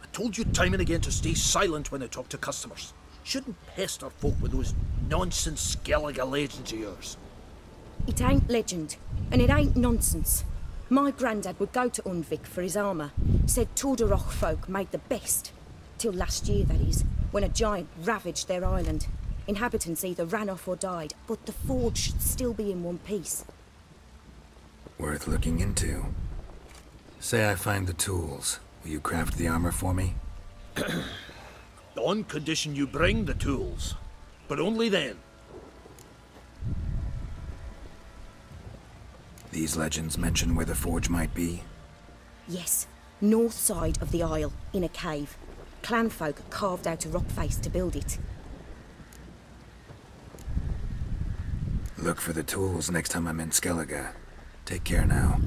I told you time and again to stay silent when I talk to customers. Shouldn't pester folk with those nonsense Skellige legends of yours. It ain't legend, and it ain't nonsense. My granddad would go to Undvik for his armour. Said Tordarroch folk made the best. Till last year, that is, when a giant ravaged their island. Inhabitants either ran off or died, but the forge should still be in one piece. Worth looking into. Say I find the tools. Will you craft the armor for me? On condition you bring the tools. But only then. These legends mention where the forge might be? Yes, north side of the isle, in a cave. Clanfolk carved out a rock face to build it. Look for the tools next time I'm in Skellige. Take care now.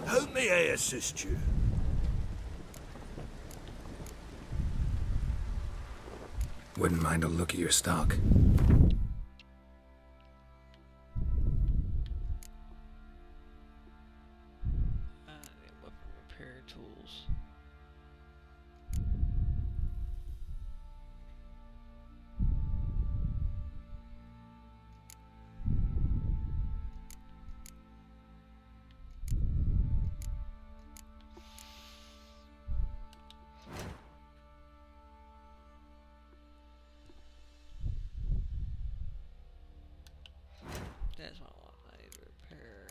How may I assist you? Wouldn't mind a look at your stock. Weapon repair tools. That's what I need to repair.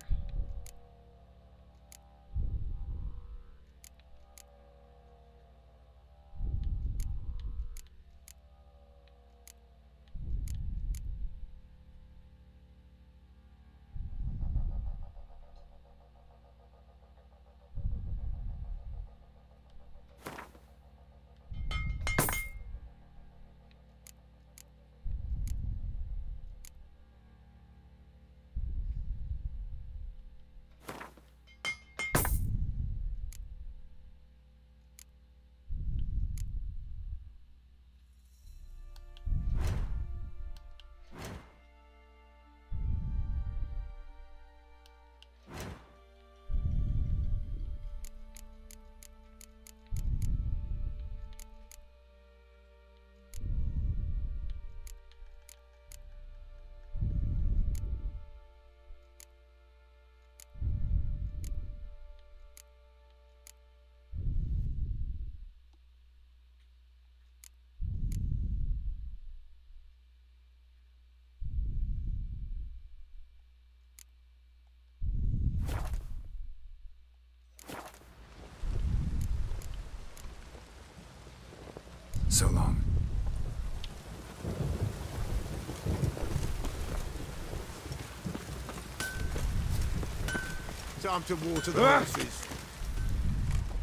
So long. Time to water the horses.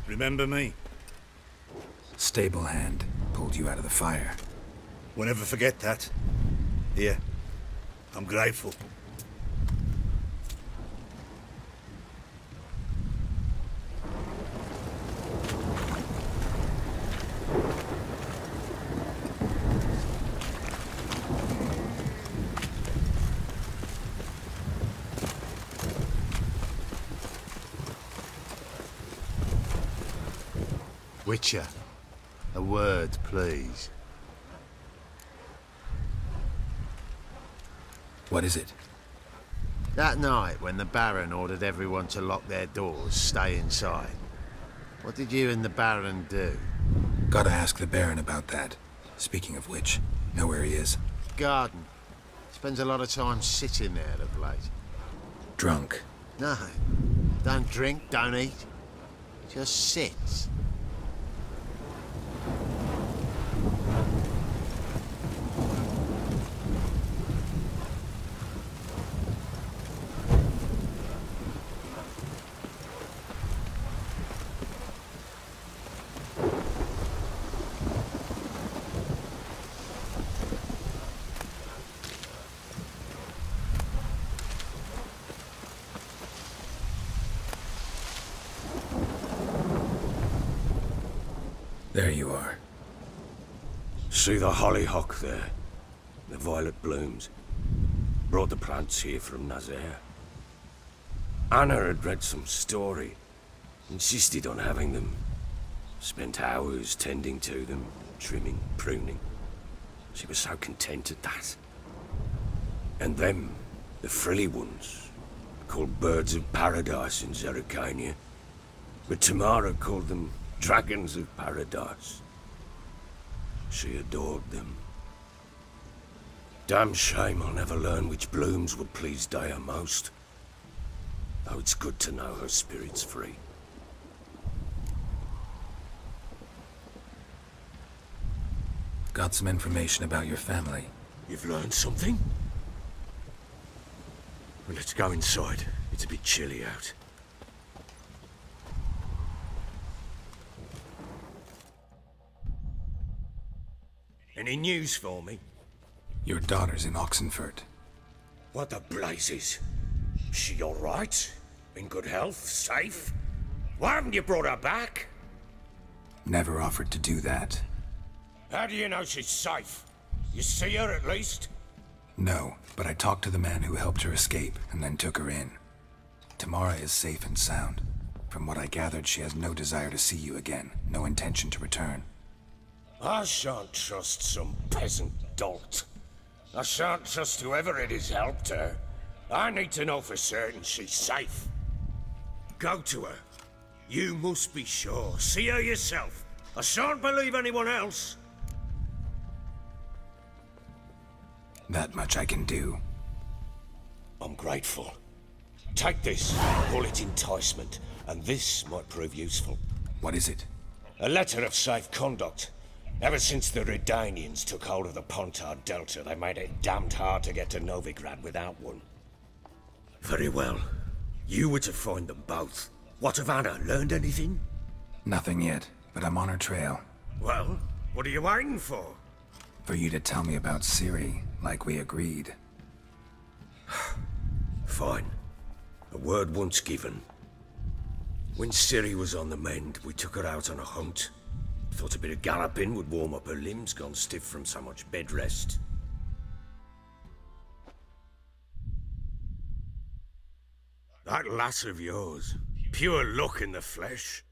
Remember me? Stable hand pulled you out of the fire. We'll never forget that. Here, I'm grateful. Witcher, a word, please. What is it? That night when the Baron ordered everyone to lock their doors, stay inside, what did you and the Baron do? Gotta ask the Baron about that. Speaking of which, know where he is? Garden. Spends a lot of time sitting there of late. Drunk. No. Don't drink, don't eat. Just sits. There you are. See the hollyhock there? The violet blooms. Brought the plants here from Nazaire. Anna had read some story. Insisted on having them. Spent hours tending to them, trimming, pruning. She was so content at that. And them, the frilly ones, called birds of paradise in Zerrikania. But Tamara called them dragons of paradise. She adored them. Damn shame I'll never learn which blooms would please Dea most. Though it's good to know her spirit's free. Got some information about your family. You've learned something? Well, let's go inside. It's a bit chilly out. Any news for me? Your daughter's in Oxenfurt. What the blazes? She all right? In good health? Safe? Why haven't you brought her back? Never offered to do that. How do you know she's safe? You see her at least? No, but I talked to the man who helped her escape and then took her in. Tamara is safe and sound. From what I gathered, she has no desire to see you again, no intention to return. I shan't trust some peasant dolt. I shan't trust whoever it is helped her. I need to know for certain she's safe. Go to her. You must be sure. See her yourself. I shan't believe anyone else. That much I can do. I'm grateful. Take this. Call it enticement. And this might prove useful. What is it? A letter of safe conduct. Ever since the Redanians took hold of the Pontard Delta, they made it damned hard to get to Novigrad without one. Very well. You were to find them both. What of Anna? Learned anything? Nothing yet, but I'm on her trail. Well, what are you waiting for? For you to tell me about Ciri, like we agreed. Fine. A word once given. When Ciri was on the mend, we took her out on a hunt. Thought a bit of galloping would warm up her limbs, gone stiff from so much bed rest. That lass of yours, pure luck in the flesh.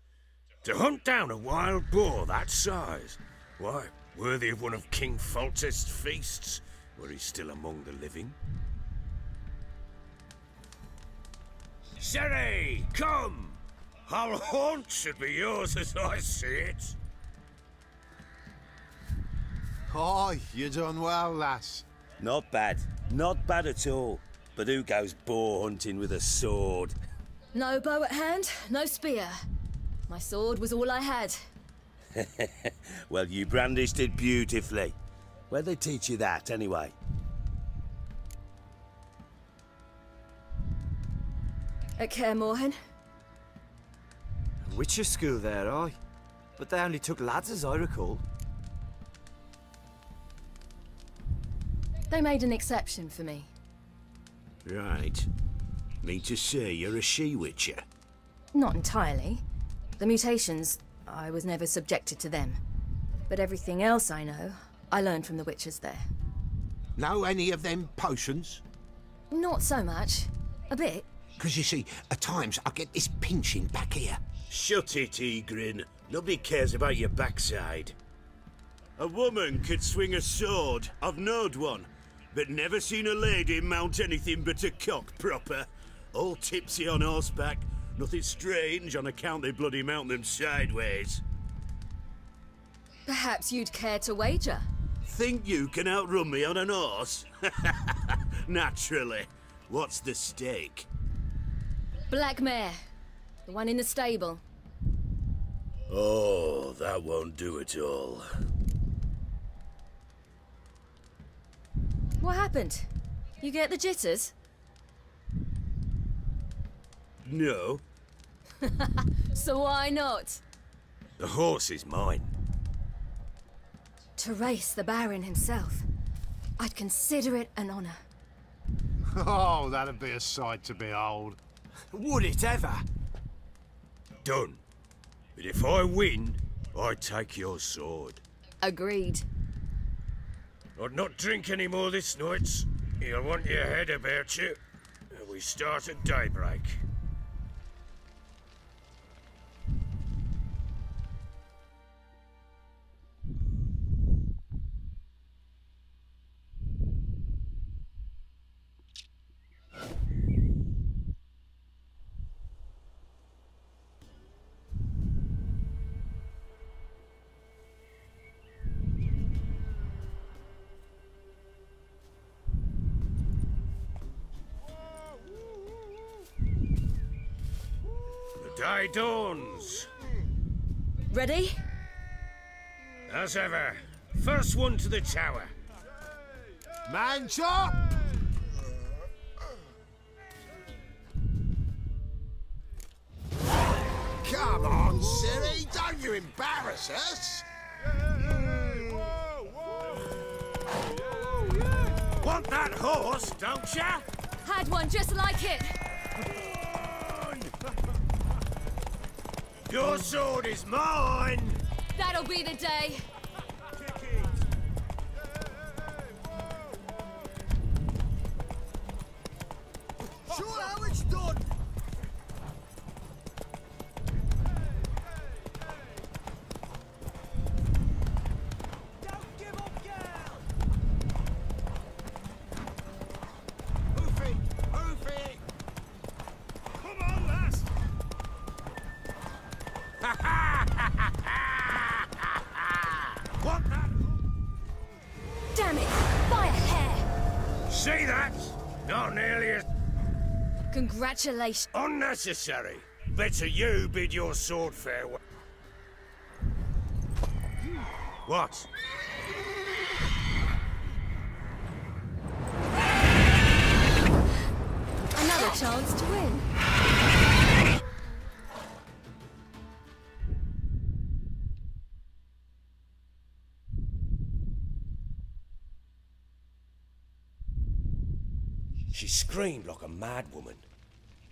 To hunt down a wild boar that size, why, worthy of one of King Foltest's feasts, were he still among the living. Ciri, come! Our haunt should be yours as I see it. Aye, you done well, lass. Not bad. Not bad at all. But who goes boar hunting with a sword? No bow at hand, no spear. My sword was all I had. Well, you brandished it beautifully. Where'd they teach you that, anyway? At Kaer Morhen. Witcher school there, aye. But they only took lads, as I recall. They made an exception for me. Right. Mean to say you're a she-witcher? Not entirely. The mutations, I was never subjected to them. But everything else I know, I learned from the witchers there. Know any of them potions? Not so much. A bit. Because you see, at times I get this pinching back here. Shut it, Egrin. Nobody cares about your backside. A woman could swing a sword. I've knowed one. But never seen a lady mount anything but a cock proper. All tipsy on horseback. Nothing strange on account they bloody mount them sideways. Perhaps you'd care to wager? Think you can outrun me on an horse? Naturally. What's the stake? Black mare. The one in the stable. Oh, that won't do at all. What happened? You get the jitters? No. So why not? The horse is mine. To race the Baron himself. I'd consider it an honor. Oh, that'd be a sight to behold. Would it ever? Done. But if I win, I take your sword. Agreed. I'd not drink any more this night. You'll want your head about you. We start at daybreak. Day dawns. Ready? As ever. First one to the tower. Man chop! Come on, Ciri, don't you embarrass us! Want that horse, don't ya? Had one just like it. Your sword is mine! That'll be the day. Sure how it's done! Damn it! By a hair! See that? Not nearly as Congratulations. unnecessary. Better you bid your sword farewell. What? Another chance to win. She screamed like a mad woman.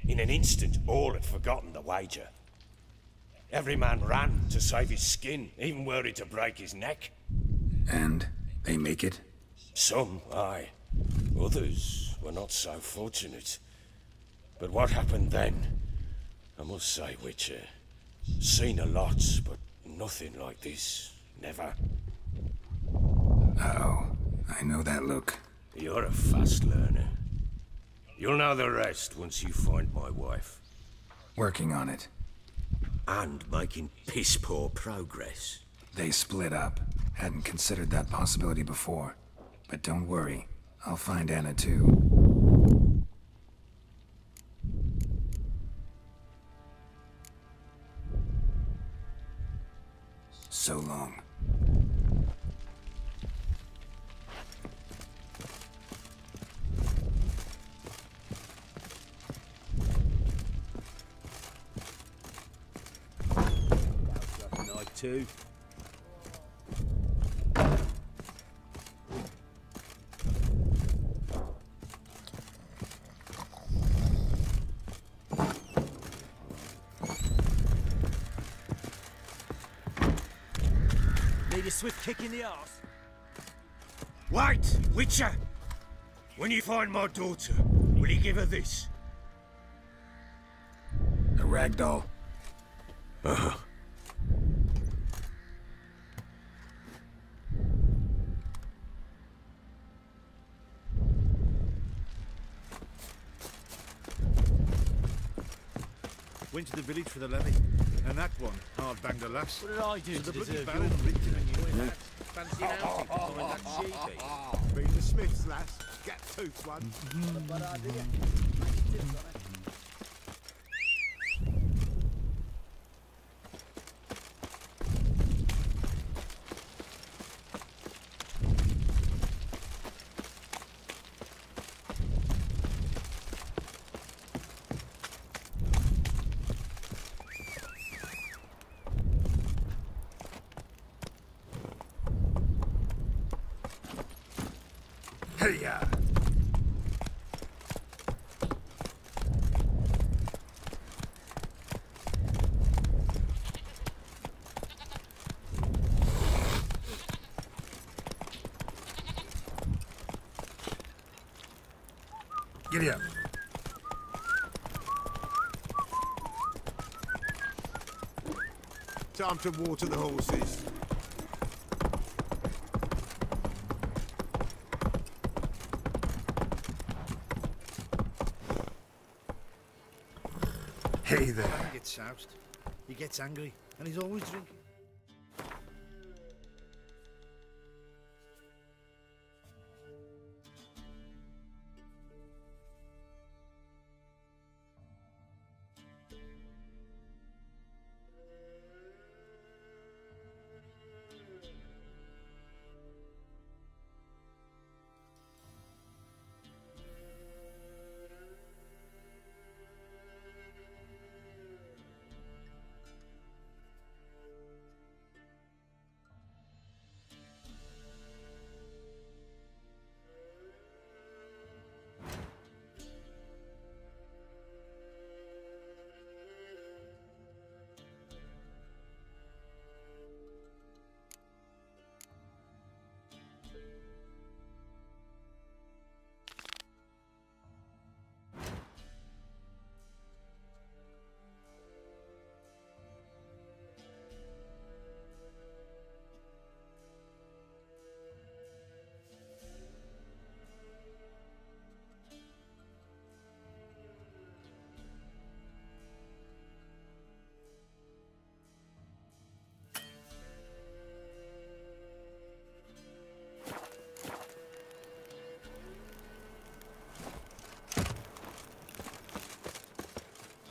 In an instant, all had forgotten the wager. Every man ran to save his skin, even worried to break his neck. And they make it? Some, aye. Others were not so fortunate. But what happened then? I must say, Witcher, seen a lot, but nothing like this. Never. Uh-oh. I know that look. You're a fast learner. You'll know the rest once you find my wife. Working on it. And making piss-poor progress. They split up. Hadn't considered that possibility before. But don't worry. I'll find Anna too. So long. Night too. Need a swift kick in the arse. Wait, Witcher! When you find my daughter, will you give her this? A ragdoll. Uh-huh. Went to the village for the levy, and that one hard banged a lass. What did I do So to the bloody deserve baron your ripped him a new one. Fancy an outing to find that sheepy? Been the Smiths, lass. Get toothed one. But I did. Hey-ya! Giddy up. Time to water the horses. Hey there. Man gets soused. He gets angry, and he's always drinking.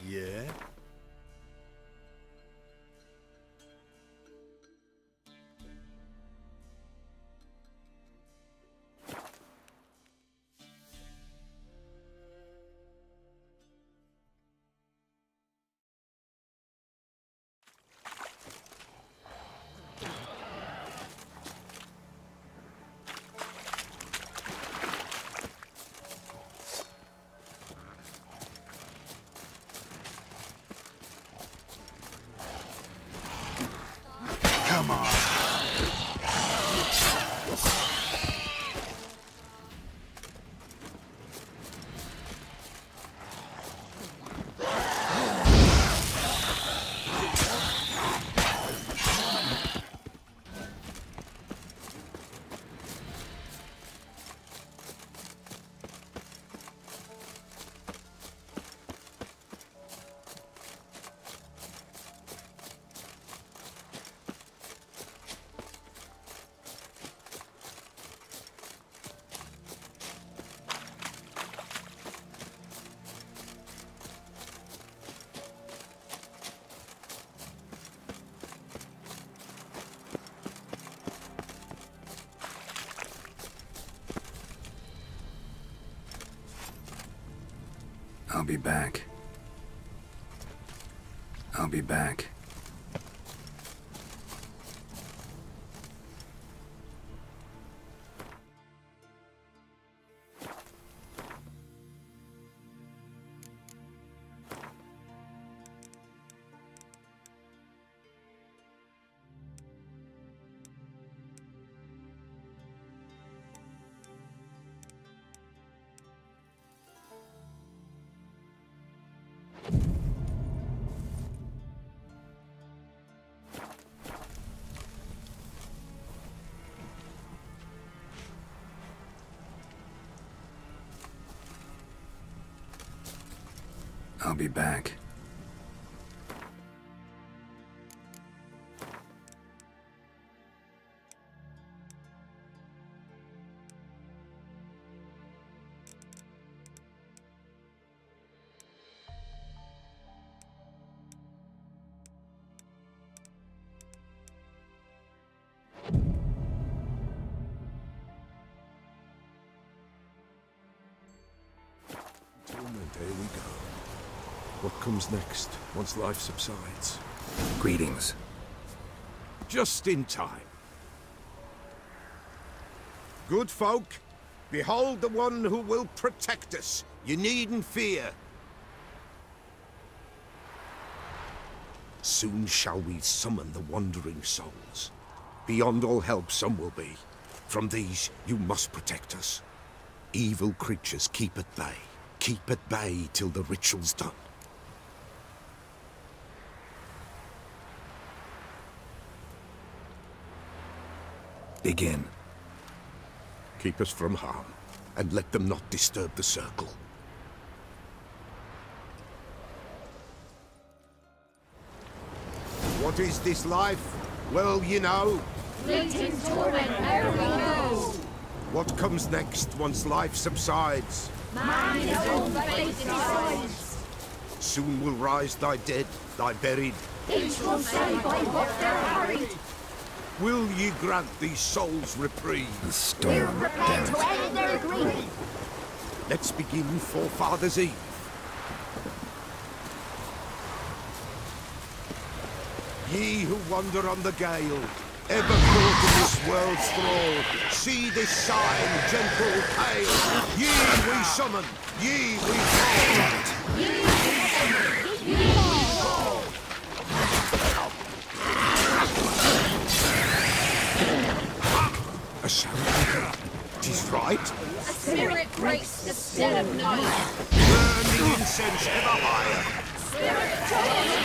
Yeah? I'll be back. I'll be back. I'll be back. There we go. What comes next, once life subsides? Greetings. Just in time. Good folk, behold the one who will protect us. You needn't fear. Soon shall we summon the wandering souls. Beyond all help some will be. From these you must protect us. Evil creatures keep at bay. Keep at bay till the ritual's done. Begin. Keep us from harm, and let them not disturb the circle. What is this life? Well, you know. Fleeting torment ere we know. What comes next once life subsides? Man his own fate decides. Soon will rise thy dead, thy buried. Each will say by what they're hurried. Will ye grant these souls reprieve? The storm, damn it. To end their grief. Let's begin Forefathers' Eve. Ye who wander on the gale, ever caught in this world's thrall, see this sign, gentle, pale. Ye we summon, ye we call. Ye we summon, ye we call. A sound. 'Tis right. A spirit breaks the still of night. Burn the incense ever higher. Spirit higher.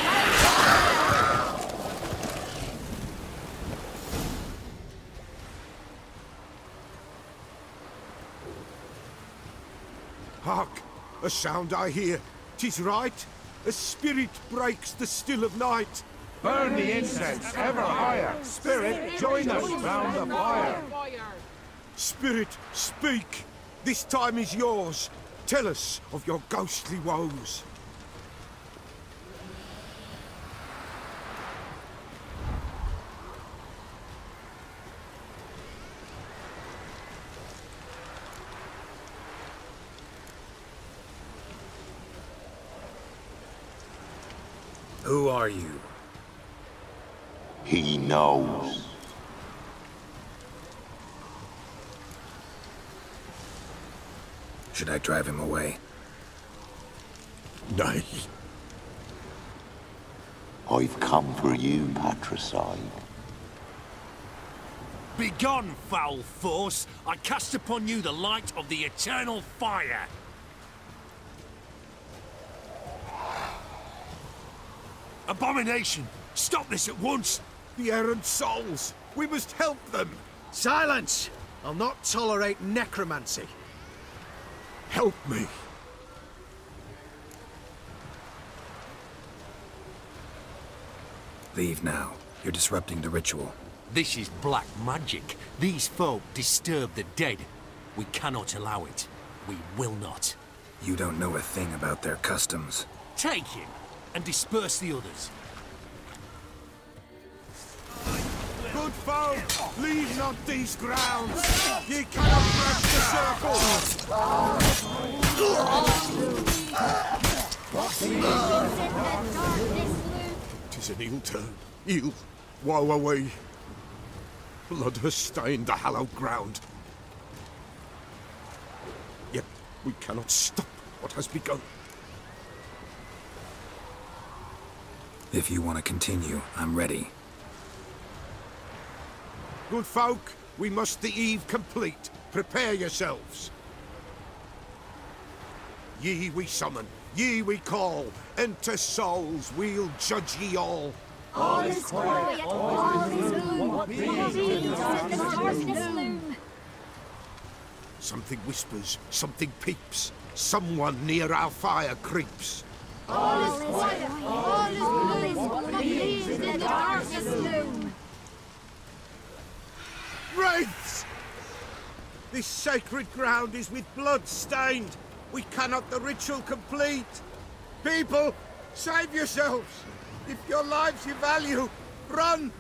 Hark! A sound I hear. 'Tis right. A spirit breaks the still of night. Burn the incense ever higher. Spirit, join us round the fire. Spirit, speak. This time is yours. Tell us of your ghostly woes. Who are you? He knows. Should I drive him away? Nay. I've come for you, patricide. Begone, foul force! I cast upon you the light of the eternal fire! Abomination! Stop this at once! The errant souls! We must help them! Silence! I'll not tolerate necromancy. Help me! Leave now. You're disrupting the ritual. This is black magic. These folk disturb the dead. We cannot allow it. We will not. You don't know a thing about their customs. Take him, and disperse the others. Good folk, leave not these grounds. Ye cannot break the circle. Tis an ill turn. Ill. Woe away. Blood has stained the hallowed ground. Yet we cannot stop what has begun. If you want to continue, I'm ready. Good folk, we must the eve complete. Prepare yourselves. Ye we summon, ye we call. Enter souls, we'll judge ye all. All is quiet, all is gloom. Beings in the darkness loom. Something whispers, something peeps. Someone near our fire creeps. All is quiet, all is gloom. Beings in the darkness loom. Wraiths! This sacred ground is with blood stained. We cannot the ritual complete. People, save yourselves. If your lives you value, run!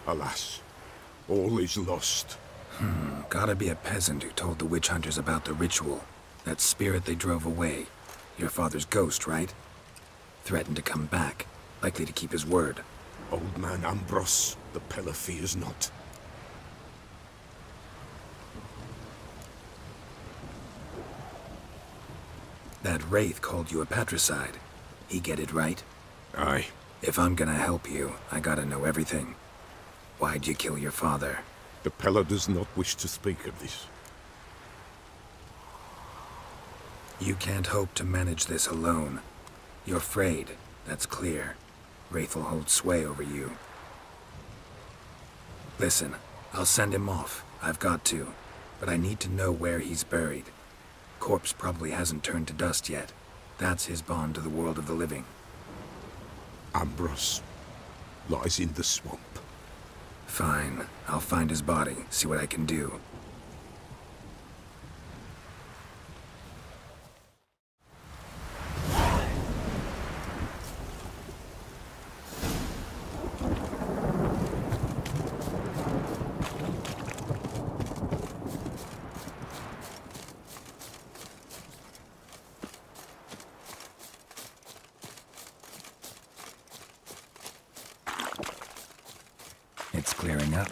Alas, all is lost. Gotta be a peasant who told the witch hunters about the ritual. That spirit they drove away. Your father's ghost, right? Threatened to come back. Likely to keep his word. Old man Ambros, the Pella fears not. That wraith called you a patricide. He get it right? Aye. If I'm gonna help you, I gotta know everything. Why'd you kill your father? The Pella does not wish to speak of this. You can't hope to manage this alone. You're afraid, that's clear. Wraith will hold sway over you. Listen, I'll send him off. I've got to. But I need to know where he's buried. Corpse probably hasn't turned to dust yet. That's his bond to the world of the living. Ambros lies in the swamp. Fine. I'll find his body, see what I can do. It's clearing up.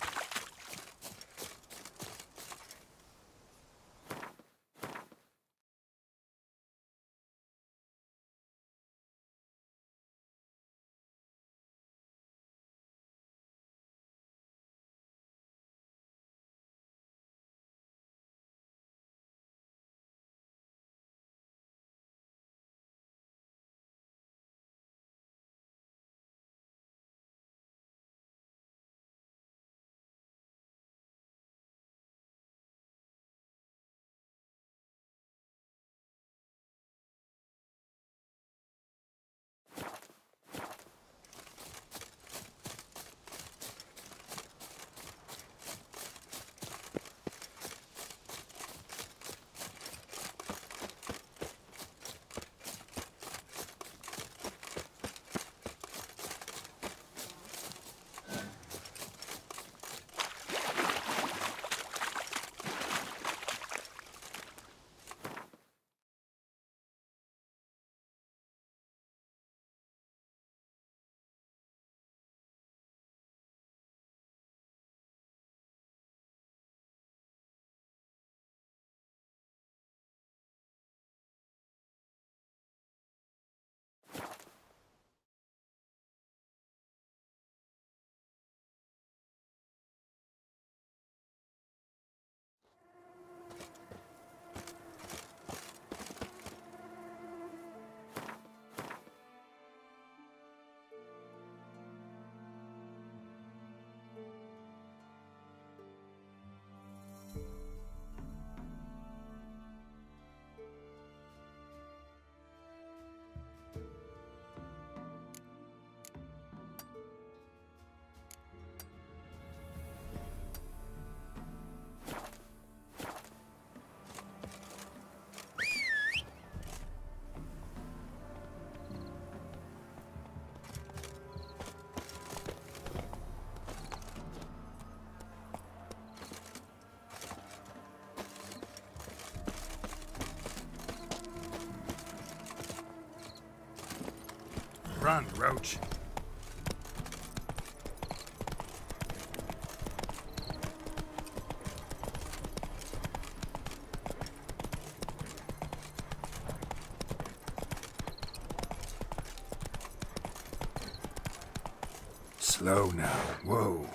Run, Roach. Slow now. Whoa.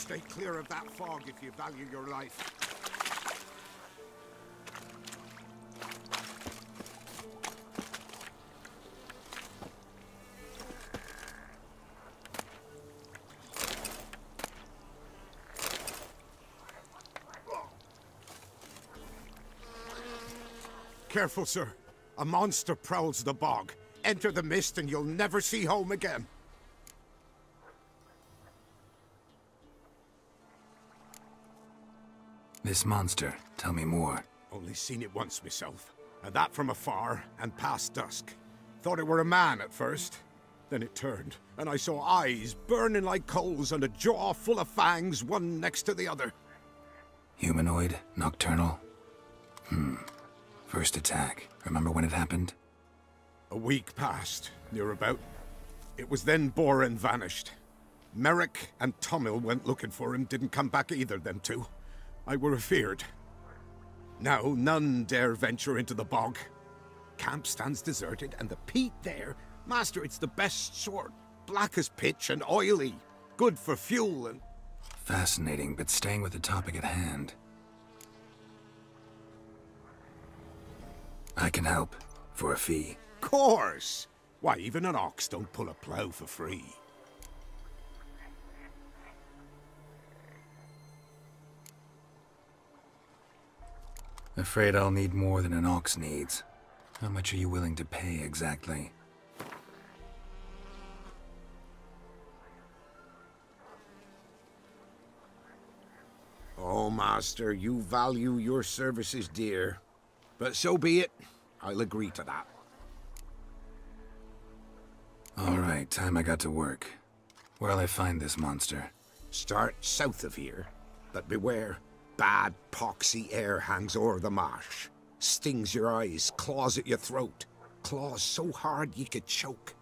Stay clear of that fog if you value your life. Careful, sir. A monster prowls the bog. Enter the mist and you'll never see home again. This monster, tell me more. Only seen it once myself, and that from afar and past dusk. Thought it were a man at first. Then it turned, and I saw eyes burning like coals and a jaw full of fangs, one next to the other. Humanoid? Nocturnal? First attack. Remember when it happened? A week passed, near about. It was then Boren vanished. Merrick and Tomil went looking for him, didn't come back either, them two. I were afeard. Now none dare venture into the bog. Camp stands deserted, and the peat there, master, it's the best sort. Black as pitch and oily. Good for fuel and... Fascinating, but staying with the topic at hand. I can help. For a fee. Course! Why, even an ox don't pull a plough for free. Afraid I'll need more than an ox needs. How much are you willing to pay exactly? Oh, master, you value your services dear. But so be it. I'll agree to that. All right, time I got to work. Where'll I find this monster? Start south of here, but beware. Bad, poxy air hangs o'er the marsh. Stings your eyes, claws at your throat. Claws so hard ye could choke.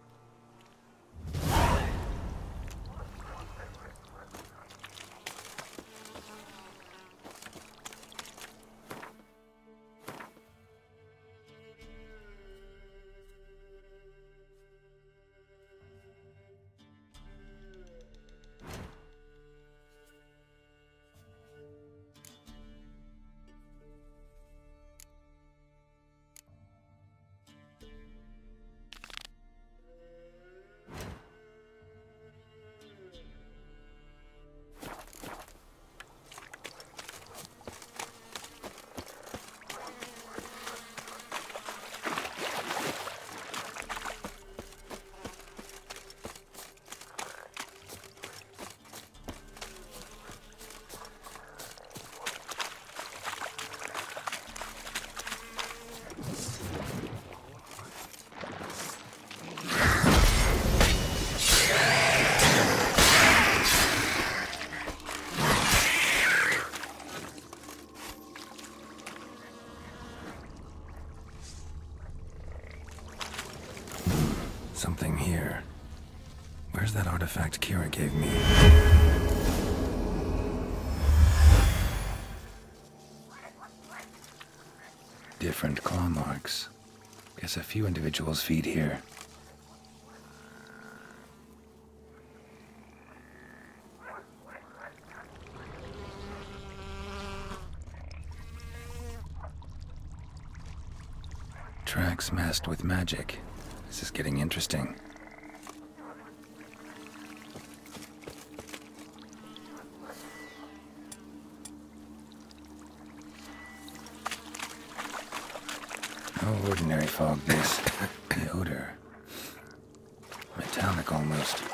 Something here. Where's that artifact Kira gave me? Different claw marks. Guess a few individuals feed here. Tracks masked with magic. This is getting interesting. No ordinary fog, this. The odor. Metallic almost.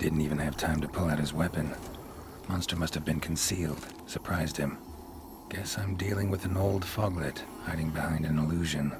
Didn't even have time to pull out his weapon. Monster must have been concealed, surprised him. Guess I'm dealing with an old foglet, hiding behind an illusion.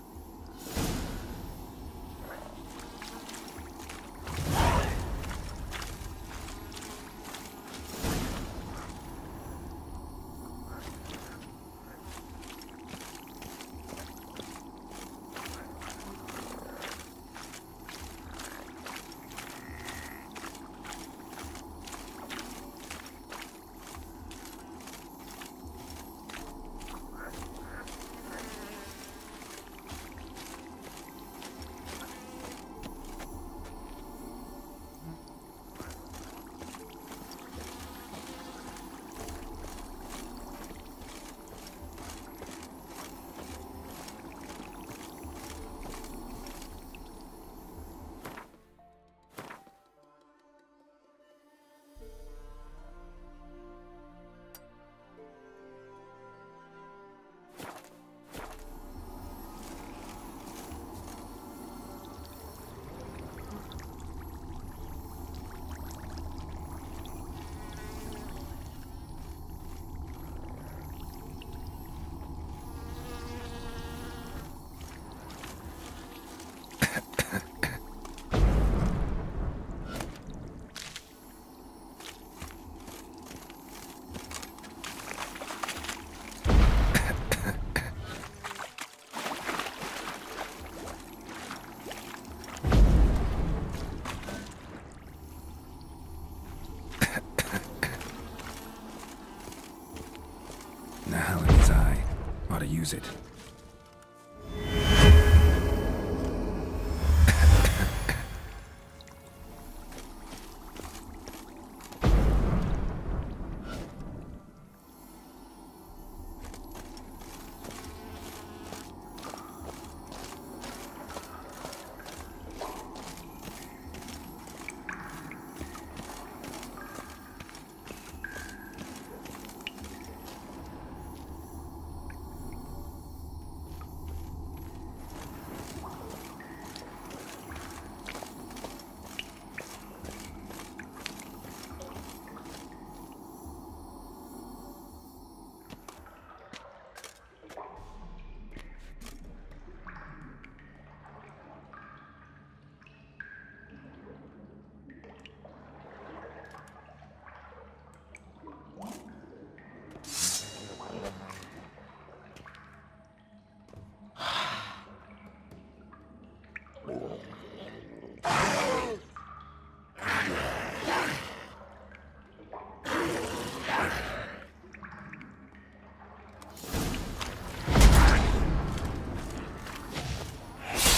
Use it.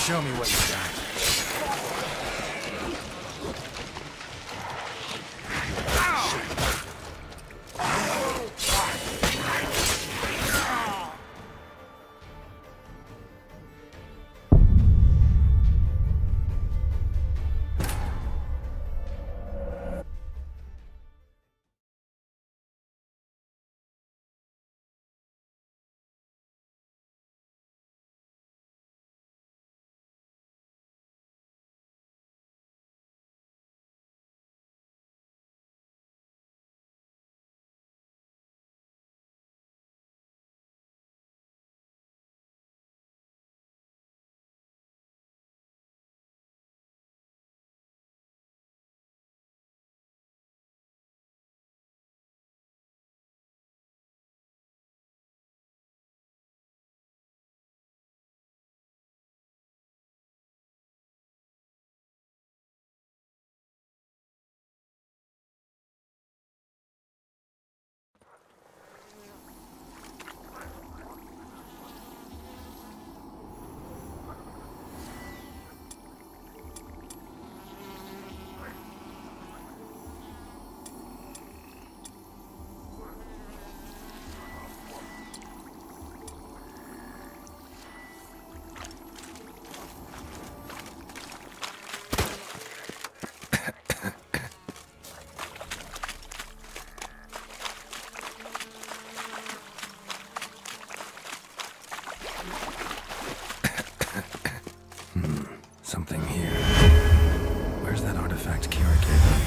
Show me what you got. Something here. Where's that artifact Kira gave me?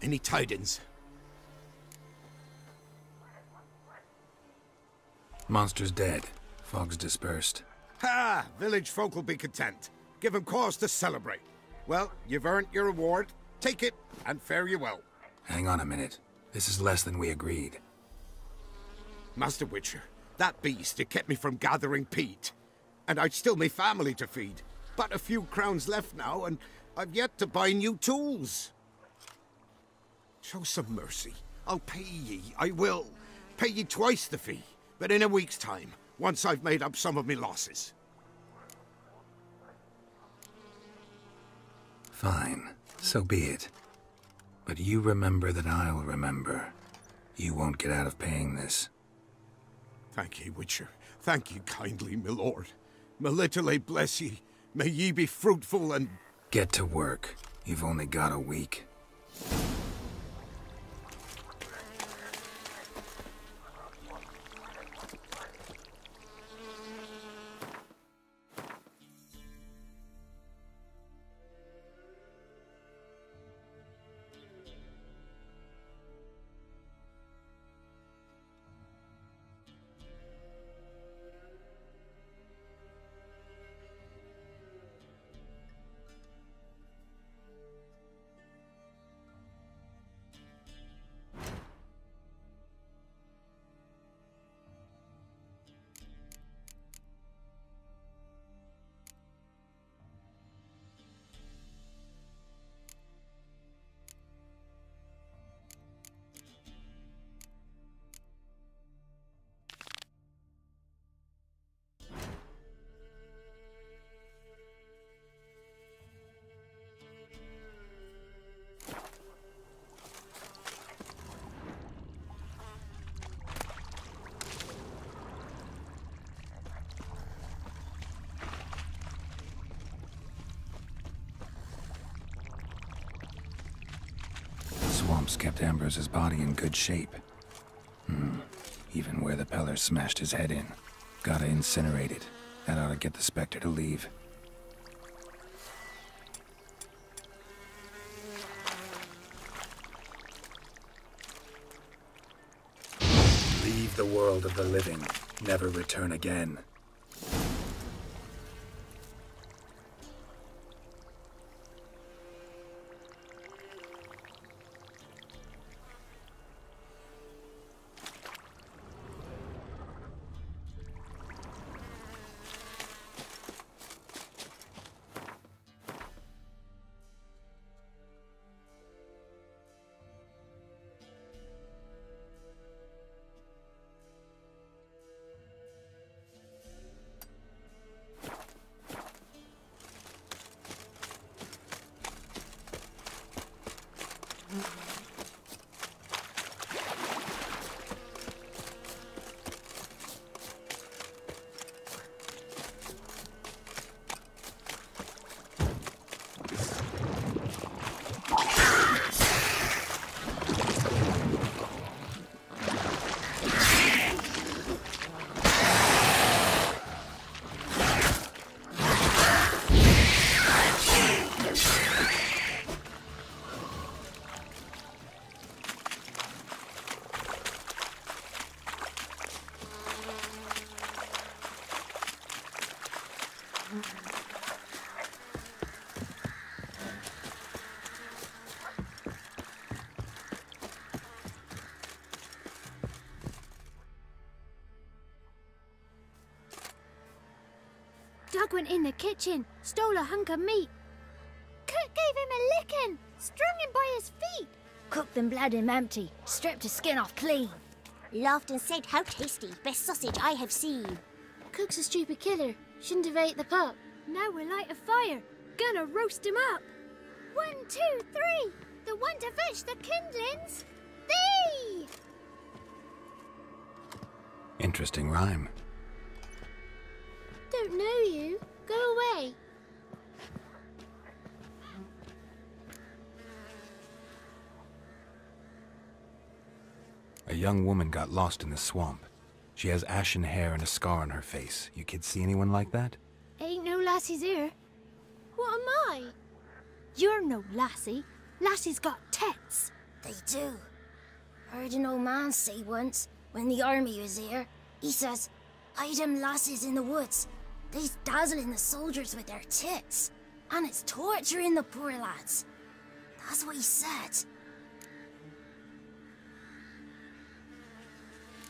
Any tidings? Monster's dead. Fog's dispersed. Ha! Village folk will be content. Give 'em cause to celebrate. Well, you've earned your reward. Take it, and fare you well. Hang on a minute. This is less than we agreed. Master Witcher, that beast, it kept me from gathering peat. And I'd still me family to feed. But a few crowns left now, and I've yet to buy new tools. Show some mercy. I'll pay ye, I will. Pay ye twice the fee, but in a week's time, once I've made up some of me losses. Fine, so be it. But you remember that I'll remember. You won't get out of paying this. Thank ye, Witcher. Thank ye kindly, my lord. Melitele bless ye. May ye be fruitful and... Get to work. You've only got a week. Swamps kept Ambrose's body in good shape. Even where the Peller smashed his head in. Gotta incinerate it. That ought to get the Spectre to leave. Leave the world of the living. Never return again. Doug went in the kitchen, stole a hunk of meat. Cook gave him a licking, strung him by his feet. Cooked and bled him empty, stripped his skin off clean. Laughed and said, "How tasty, best sausage I have seen." Cook's a stupid killer, shouldn't have ate the pup. Now we'll light a fire, gonna roast him up. 1, 2, 3, the one to fetch the kindlings. Thee! Interesting rhyme. Don't know you. Go away. A young woman got lost in the swamp. She has ashen hair and a scar on her face. You kids see anyone like that? Ain't no lassies here. What am I? You're no lassie. Lassie's got tets. They do. Heard an old man say once, when the army was here, he says, "Hide them lasses in the woods. They's dazzling the soldiers with their tits, and it's torturing the poor lads." That's what he said.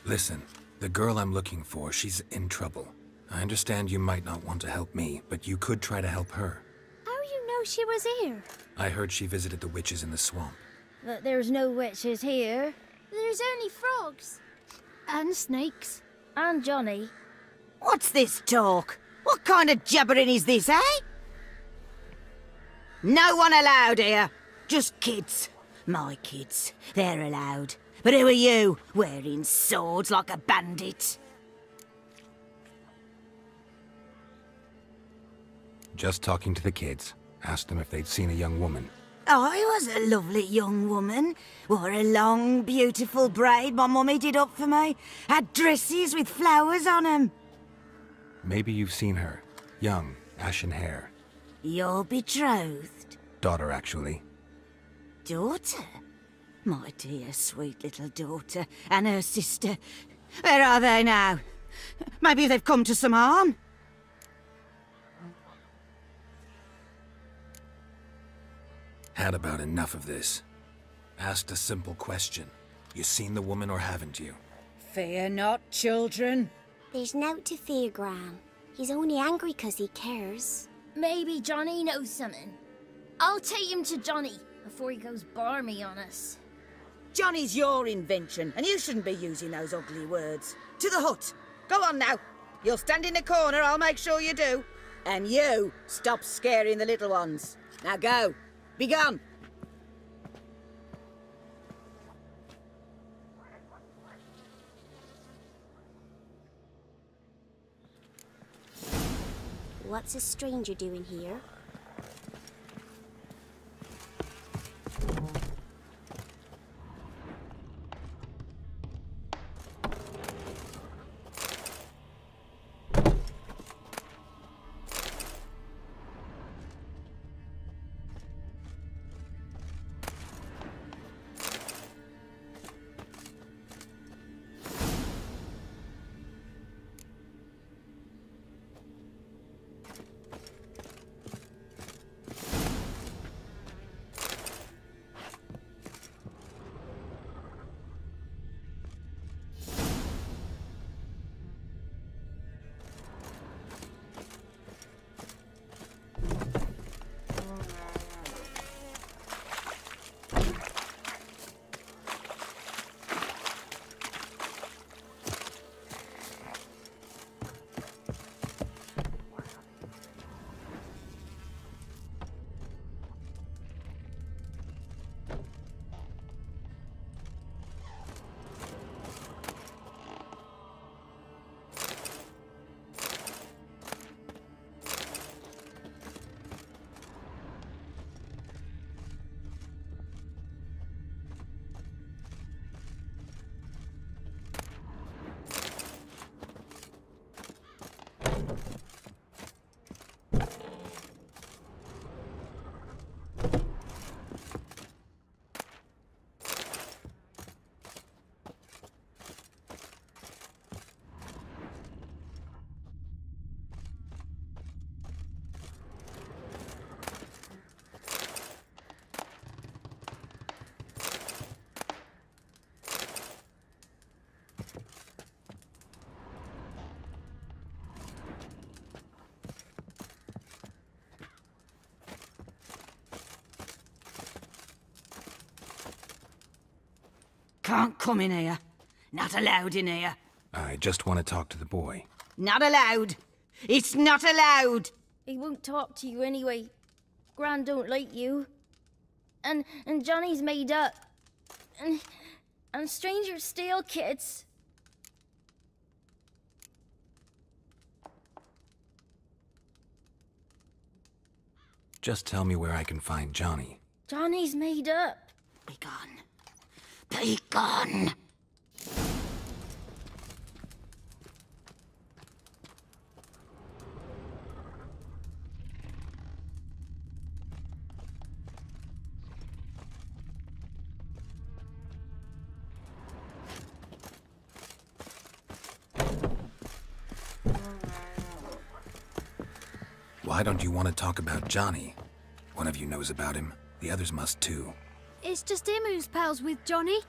Listen, the girl I'm looking for, she's in trouble. I understand you might not want to help me, but you could try to help her. How you know she was here? I heard she visited the witches in the swamp. But there's no witches here. There's only frogs. And snakes. And Johnny. What's this talk? What kind of jabbering is this, eh? No one allowed here. Just kids. My kids. They're allowed. But who are you, wearing swords like a bandit? Just talking to the kids. Asked them if they'd seen a young woman. I was a lovely young woman. Wore a long, beautiful braid my mummy did up for me. Had dresses with flowers on 'em. Maybe you've seen her. Young, ashen hair. You're betrothed? Daughter, actually. Daughter? My dear, sweet little daughter. And her sister. Where are they now? Maybe they've come to some harm? Had about enough of this. Asked a simple question. You seen the woman or haven't you? Fear not, children. There's nought to fear, Gran. He's only angry 'cause he cares. Maybe Johnny knows something. I'll take him to Johnny before he goes barmy on us. Johnny's your invention, and you shouldn't be using those ugly words. To the hut. Go on now. You'll stand in the corner, I'll make sure you do. And you, stop scaring the little ones. Now go. Be gone. What's a stranger doing here? Can't come in here. Not allowed in here. I just want to talk to the boy. Not allowed. It's not allowed. He won't talk to you anyway. Gran don't like you. And Johnny's made up. And strangers steal kids. Just tell me where I can find Johnny. Johnny's made up. Be gone. Be gone. Why don't you want to talk about Johnny? One of you knows about him. The others must too. It's just him who's pals with Johnny.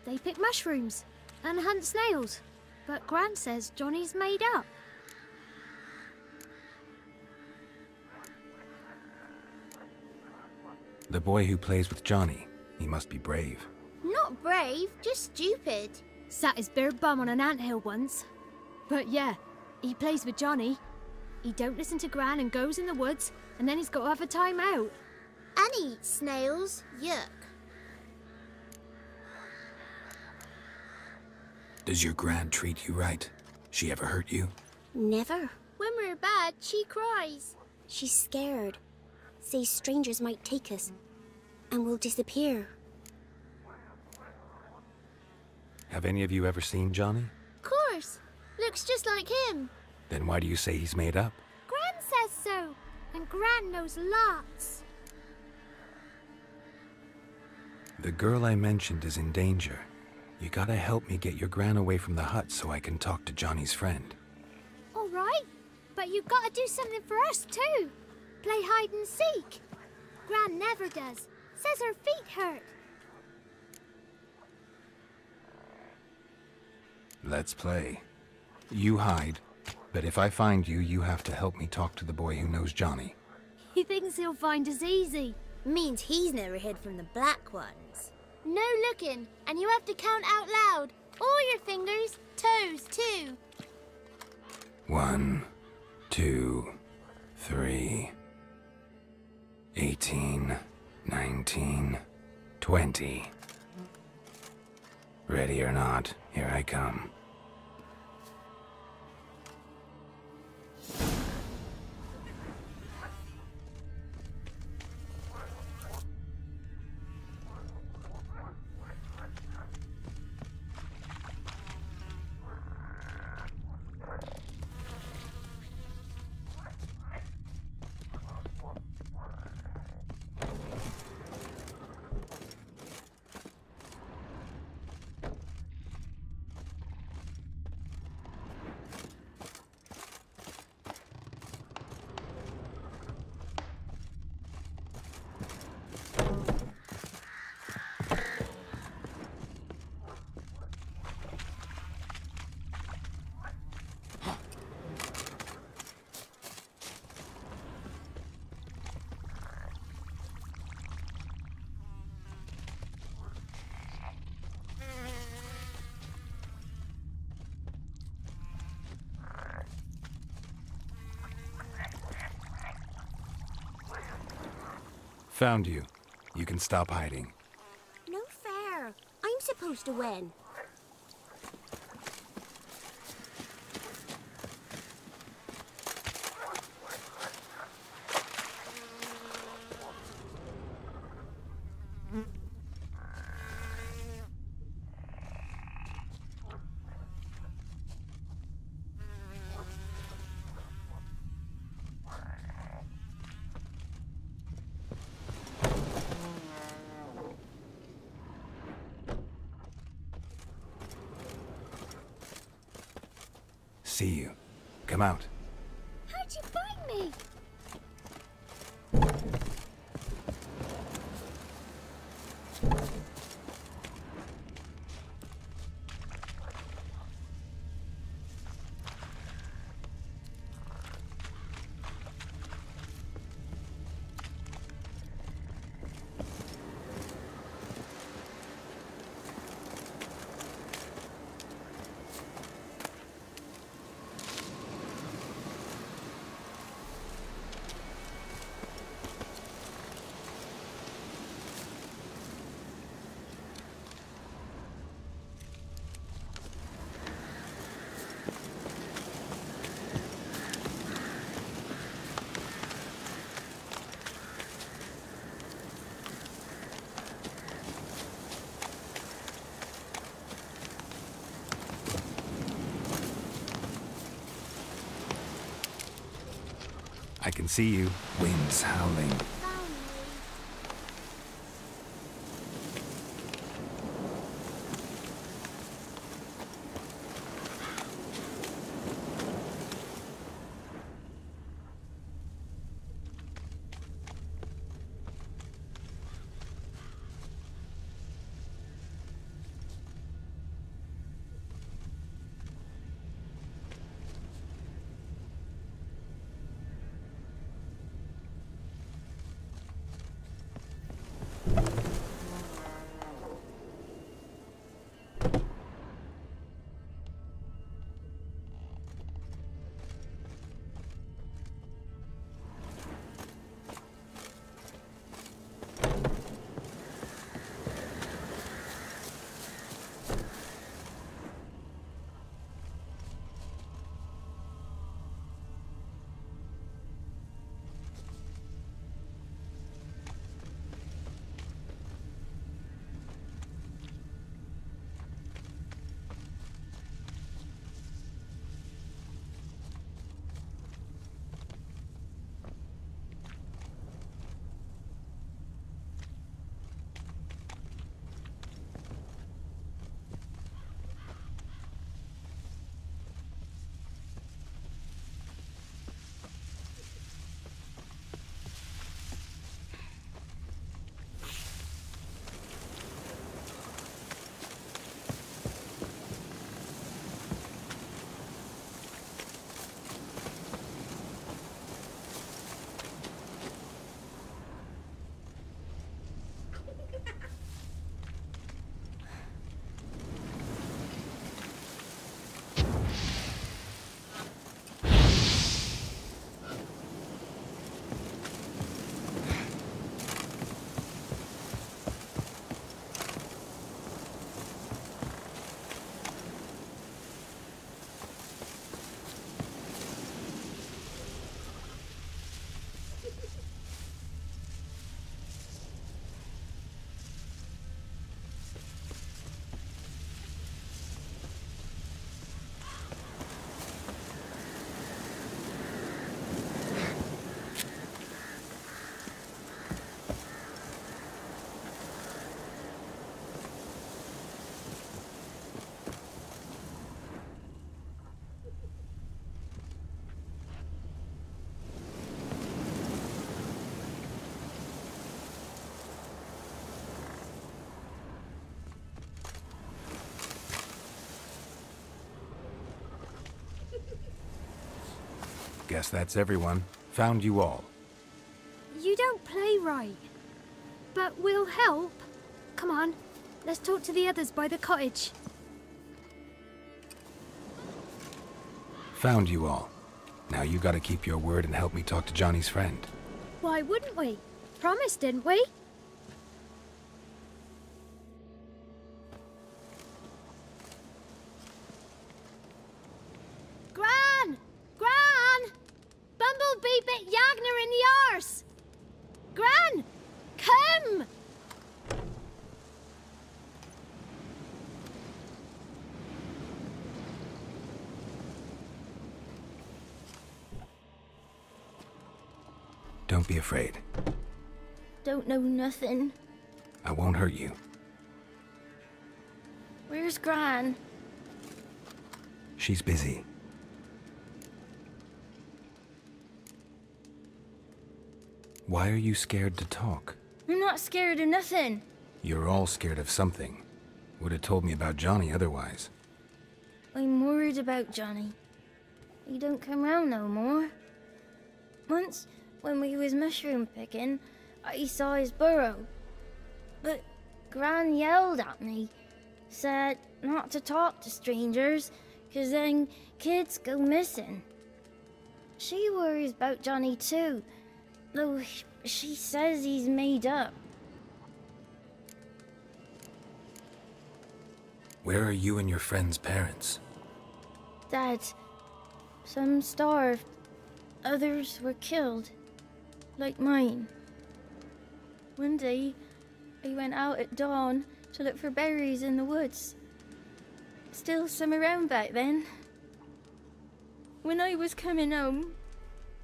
They pick mushrooms and hunt snails. But Gran says Johnny's made up. The boy who plays with Johnny. He must be brave. Not brave, just stupid. Sat his bare bum on an anthill once. But yeah, he plays with Johnny. He don't listen to Gran and goes in the woods, and then he's got to have a time out. And he eats snails. Yuck. Does your Gran treat you right? She ever hurt you? Never. When we're bad, she cries. She's scared. Says strangers might take us, and we'll disappear. Have any of you ever seen Johnny? Of course. Looks just like him. Then why do you say he's made up? Gran says so, and Gran knows lots. The girl I mentioned is in danger. You gotta help me get your Gran away from the hut so I can talk to Johnny's friend. All right, but you gotta do something for us too. Play hide and seek. Gran never does. Says her feet hurt. Let's play. You hide, but if I find you, you have to help me talk to the boy who knows Johnny. He thinks he'll find us easy. Means he's never hid from the black ones. No looking, and you have to count out loud. All your fingers, toes too. 1, 2, 3, 18, 19, 20. Ready or not, here I come. Found you. You can stop hiding. No fair. I'm supposed to win. See you. Come out. How'd you find me? I can see you. Winds howling. Guess that's everyone. Found you all. You don't play right. But we'll help. Come on, let's talk to the others by the cottage. Found you all. Now you gotta keep your word and help me talk to Johnny's friend. Why wouldn't we? Promised, didn't we? Gran! Gran! Bumblebee bit Yagner in the arse! Gran! Come! Don't be afraid. Don't know nothing. I won't hurt you. Where's Gran? She's busy. Why are you scared to talk? I'm not scared of nothing. You're all scared of something. Would have told me about Johnny otherwise. I'm worried about Johnny. He don't come round no more. Once, when we was mushroom picking, I saw his burrow. But Gran yelled at me, said not to talk to strangers, 'cause then kids go missing. She worries about Johnny too, though she says he's made up. Where are you and your friend's parents? Dad, some starved, others were killed, like mine. One day, I went out at dawn to look for berries in the woods. Still some around back then. When I was coming home,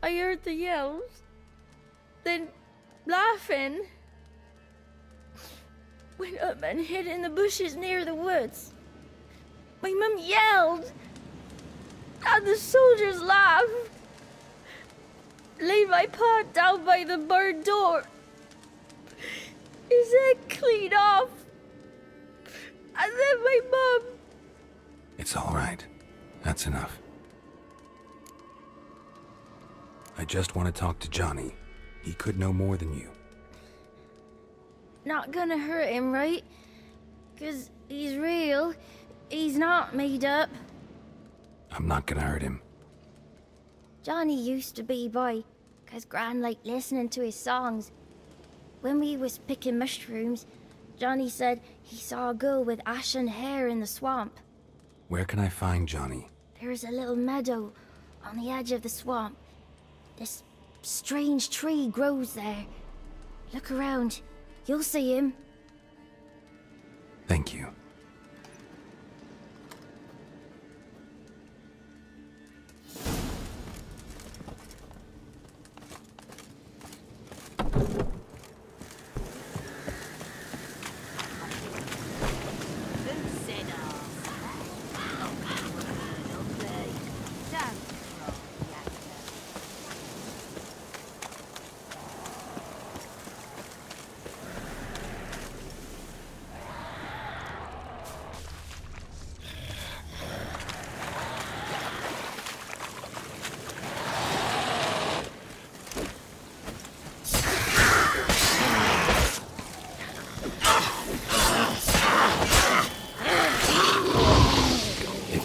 I heard the yells, then laughing. Went up and hid in the bushes near the woods. My mum yelled, and the soldiers laughed. Laid my pa down by the barn door. His head clean off. And then my mum. It's all right. That's enough. I just want to talk to Johnny. He could know more than you. Not gonna hurt him, right? 'Cause he's real. He's not made up. I'm not gonna hurt him. Johnny used to be by, 'cause Gran liked listening to his songs. When we was picking mushrooms, Johnny said he saw a girl with ashen hair in the swamp. Where can I find Johnny? There's a little meadow on the edge of the swamp. This strange tree grows there. Look around. You'll see him. Thank you.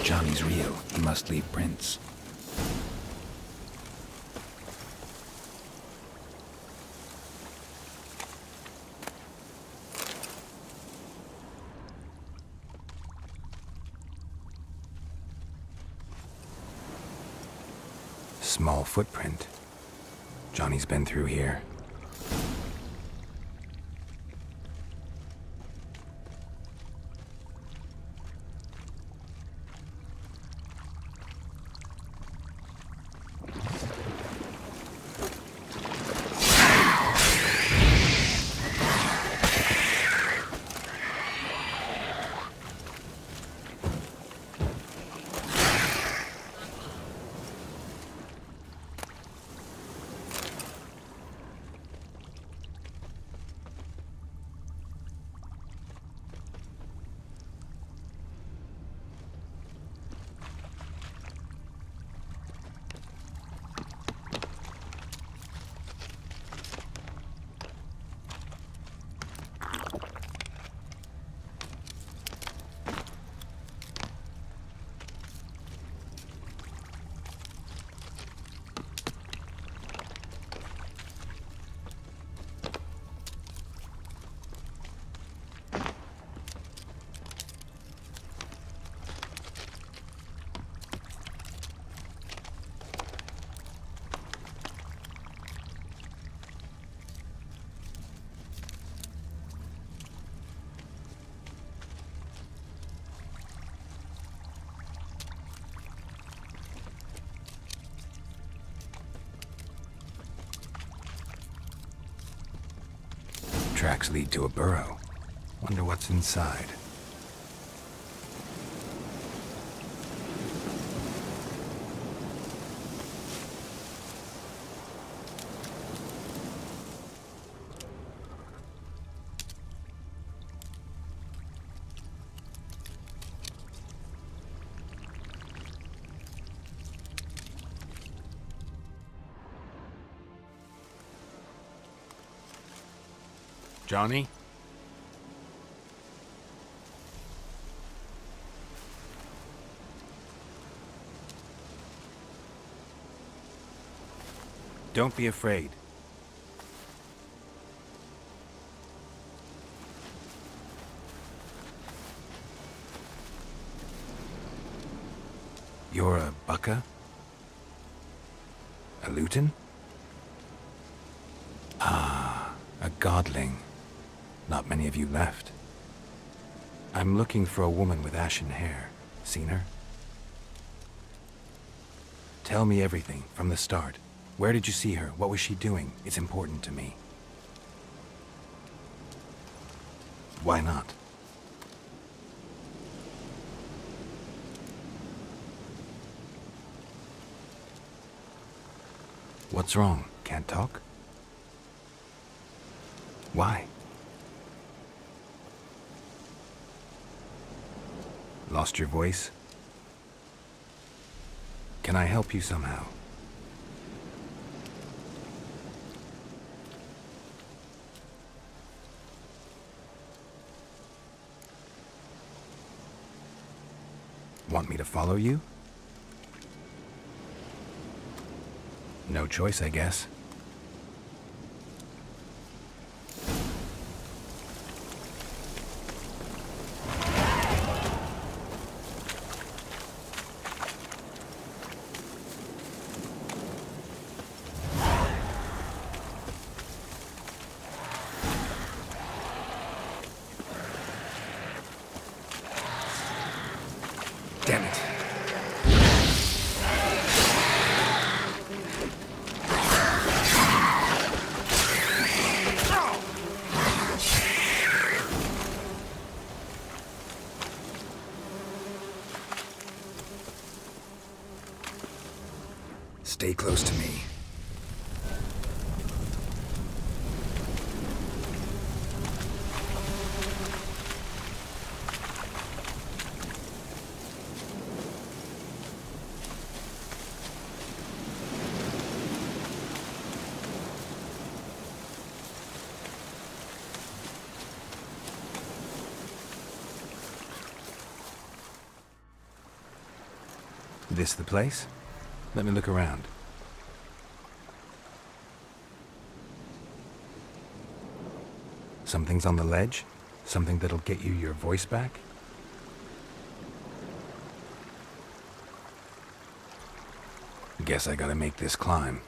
Johnny's real. He must leave prints. Small footprint. Johnny's been through here. tracks lead to a burrow. Wonder what's inside. Johnny? Don't be afraid. You're a Bukka? A Luton? Ah, a godling. Not many of you left. I'm looking for a woman with ashen hair. Seen her? Tell me everything, from the start. Where did you see her? What was she doing? It's important to me. Why not? What's wrong? Can't talk? Why? Lost your voice? Can I help you somehow? Want me to follow you? No choice, I guess. Damn it. Stay close to me. This the place? Let me look around. Something's on the ledge? Something that'll get you your voice back? Guess I gotta make this climb.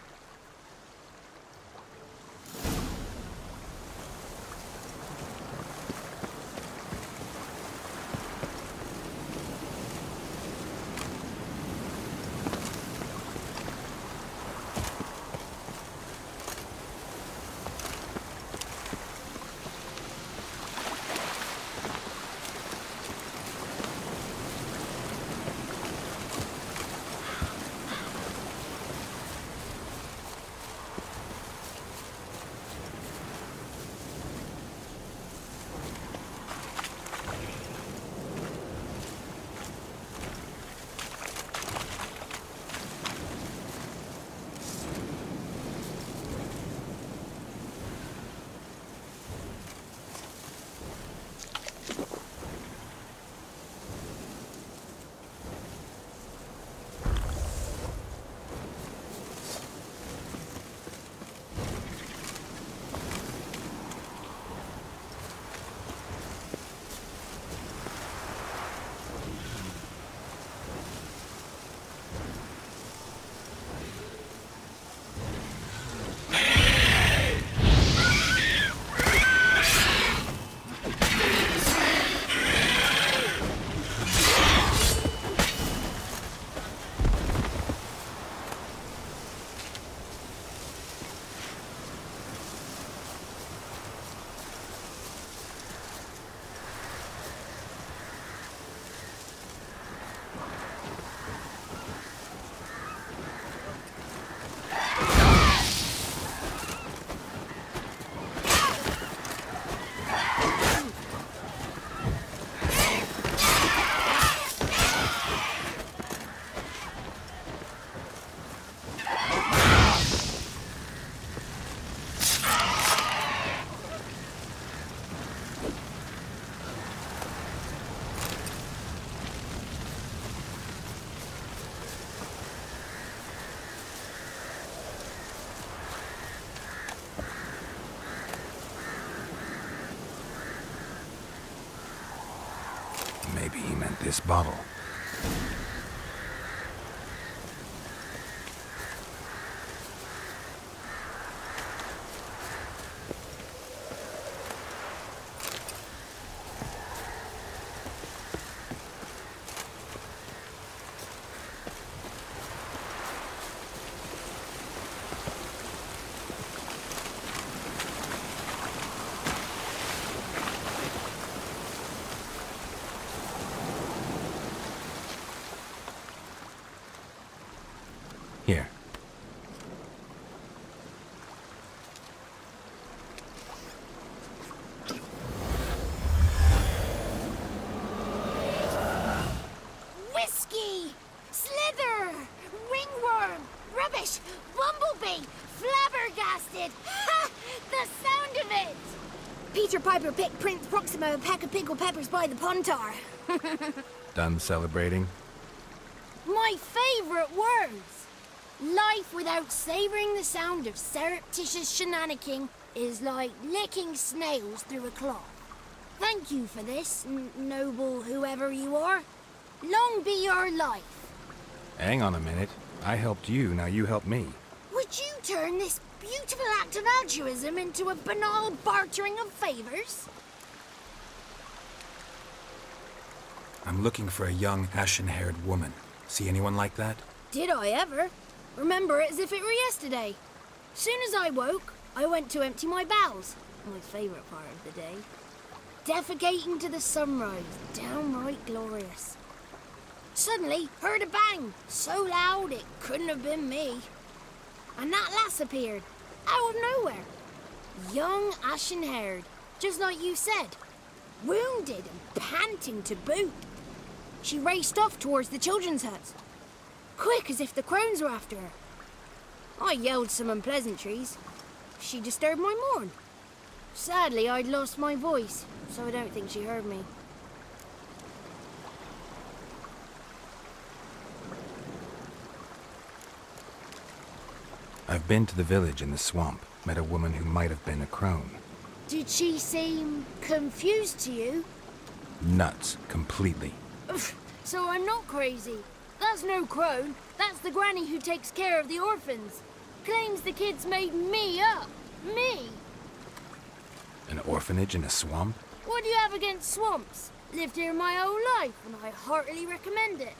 this bottle. Here. Whiskey! Slither! Ringworm! Rubbish! Bumblebee! Flabbergasted! Ha! The sound of it! Peter Piper picked Prince Proxima a pack of pickled peppers by the Pontar. Done celebrating? My favourite words! Life without savouring the sound of surreptitious shenanigans is like licking snails through a cloth. Thank you for this, noble whoever you are. Long be your life. Hang on a minute. I helped you, now you help me. Would you turn this beautiful act of altruism into a banal bartering of favours? I'm looking for a young, ashen-haired woman. See anyone like that? Did I ever? Remember it as if it were yesterday. Soon as I woke, I went to empty my bowels. My favourite part of the day. Defecating to the sunrise, downright glorious. Suddenly, heard a bang, so loud it couldn't have been me. And that lass appeared, out of nowhere. Young, ashen-haired, just like you said. Wounded and panting to boot. She raced off towards the children's huts. Quick as if the crones were after her. I yelled some unpleasantries. She disturbed my morn. Sadly, I'd lost my voice, so I don't think she heard me. I've been to the village in the swamp, met a woman who might have been a crone. Did she seem confused to you? Nuts, completely. So I'm not crazy. That's no crone. That's the granny who takes care of the orphans. Claims the kids made me up. Me! An orphanage in a swamp? What do you have against swamps? Lived here my whole life, and I heartily recommend it.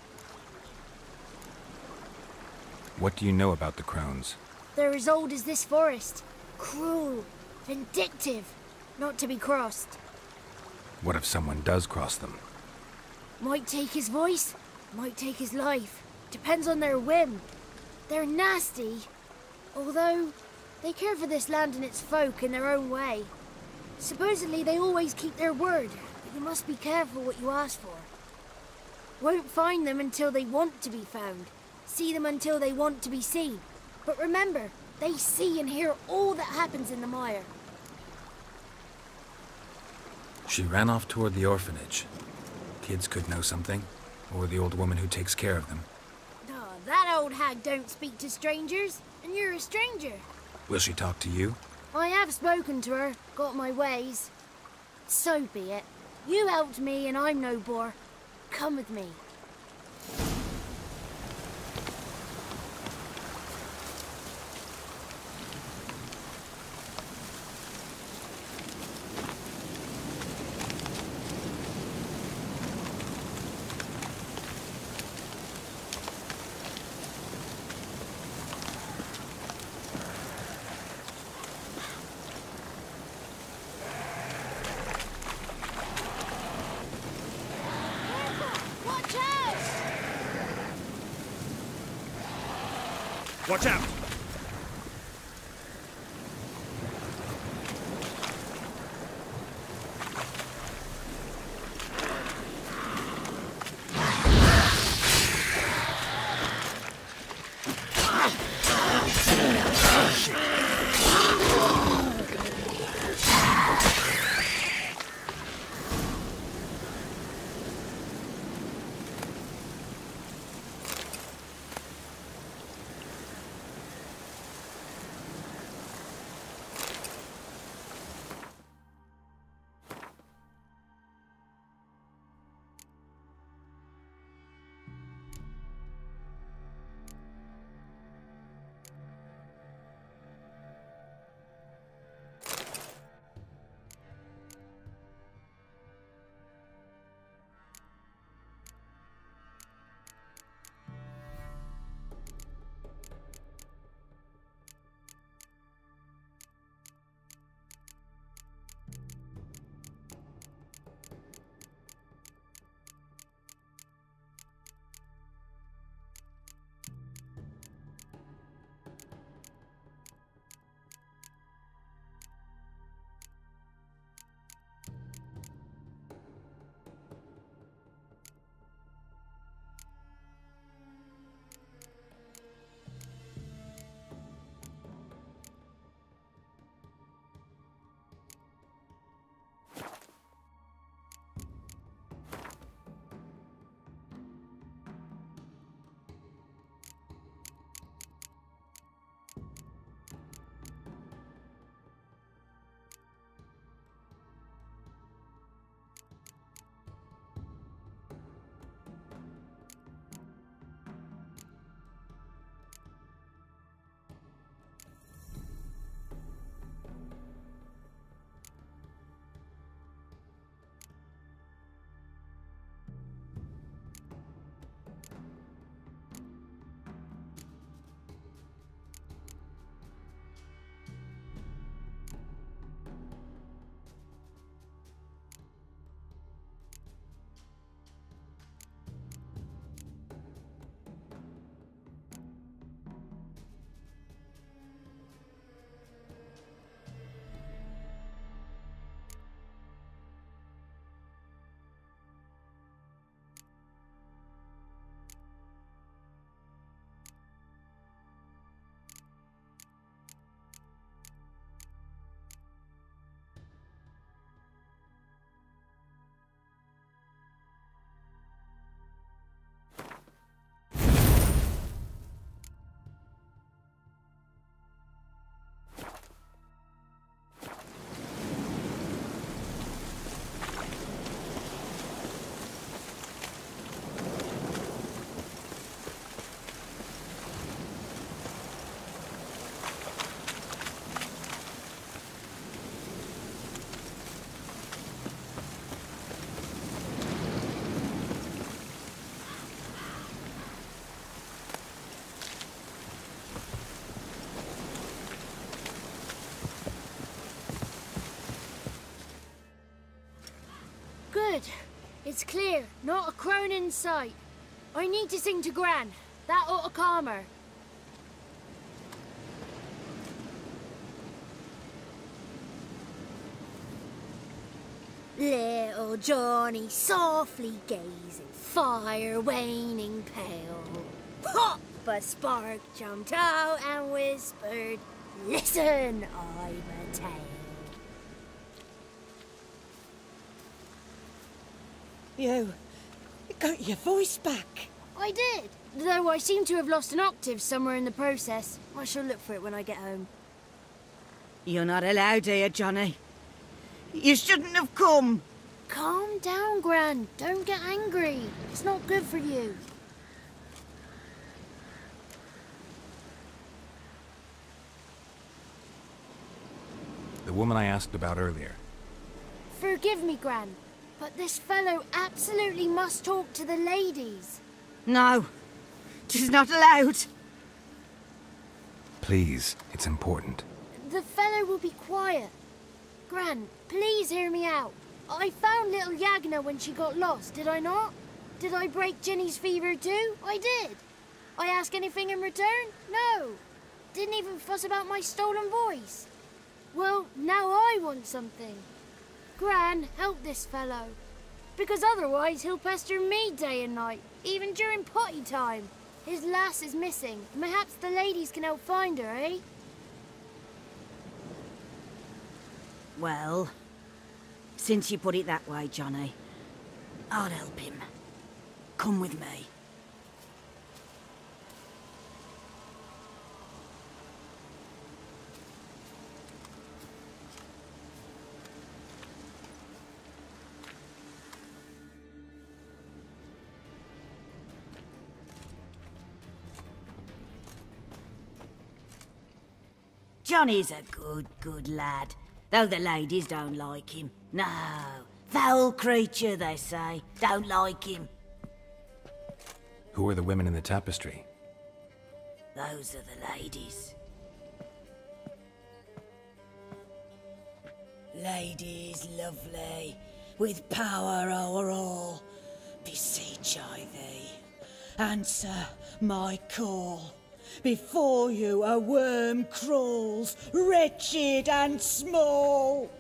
What do you know about the crones? They're as old as this forest. Cruel, vindictive, not to be crossed. What if someone does cross them? Might take his voice, might take his life. Depends on their whim. They're nasty, although they care for this land and its folk in their own way. Supposedly they always keep their word, but you must be careful what you ask for. Won't find them until they want to be found. See them until they want to be seen. But remember, they see and hear all that happens in the mire. She ran off toward the orphanage. Kids could know something, or the old woman who takes care of them. Oh, that old hag don't speak to strangers, and you're a stranger. Will she talk to you? I have spoken to her, got my ways. So be it. You helped me and I'm no bore. Come with me. Watch out! Good. It's clear. Not a crone in sight. I need to sing to Gran. That ought to calm her. Little Johnny softly gazing, fire waning pale. Pop! A spark jumped out and whispered, "Listen, I've a tale." You got your voice back. I did, though I seem to have lost an octave somewhere in the process. I shall look for it when I get home. You're not allowed here, Johnny. You shouldn't have come. Calm down, Gran. Don't get angry. It's not good for you. The woman I asked about earlier. Forgive me, Gran, but this fellow absolutely must talk to the ladies. No, she's not allowed. Please, it's important. The fellow will be quiet. Gran, please hear me out. I found little Yagna when she got lost, did I not? Did I break Ginny's fever too? I did. I ask anything in return? No. Didn't even fuss about my stolen voice. Well, now I want something. Gran, help this fellow. Because otherwise he'll pester me day and night, even during potty time. His lass is missing. Perhaps the ladies can help find her, eh? Well, since you put it that way, Johnny, I'll help him. Come with me. Johnny's a good lad, though the ladies don't like him. No, foul creature, they say. Don't like him. Who are the women in the tapestry? Those are the ladies. Ladies lovely, with power o'er all, beseech I thee, answer my call. Before you a worm crawls, wretched and small.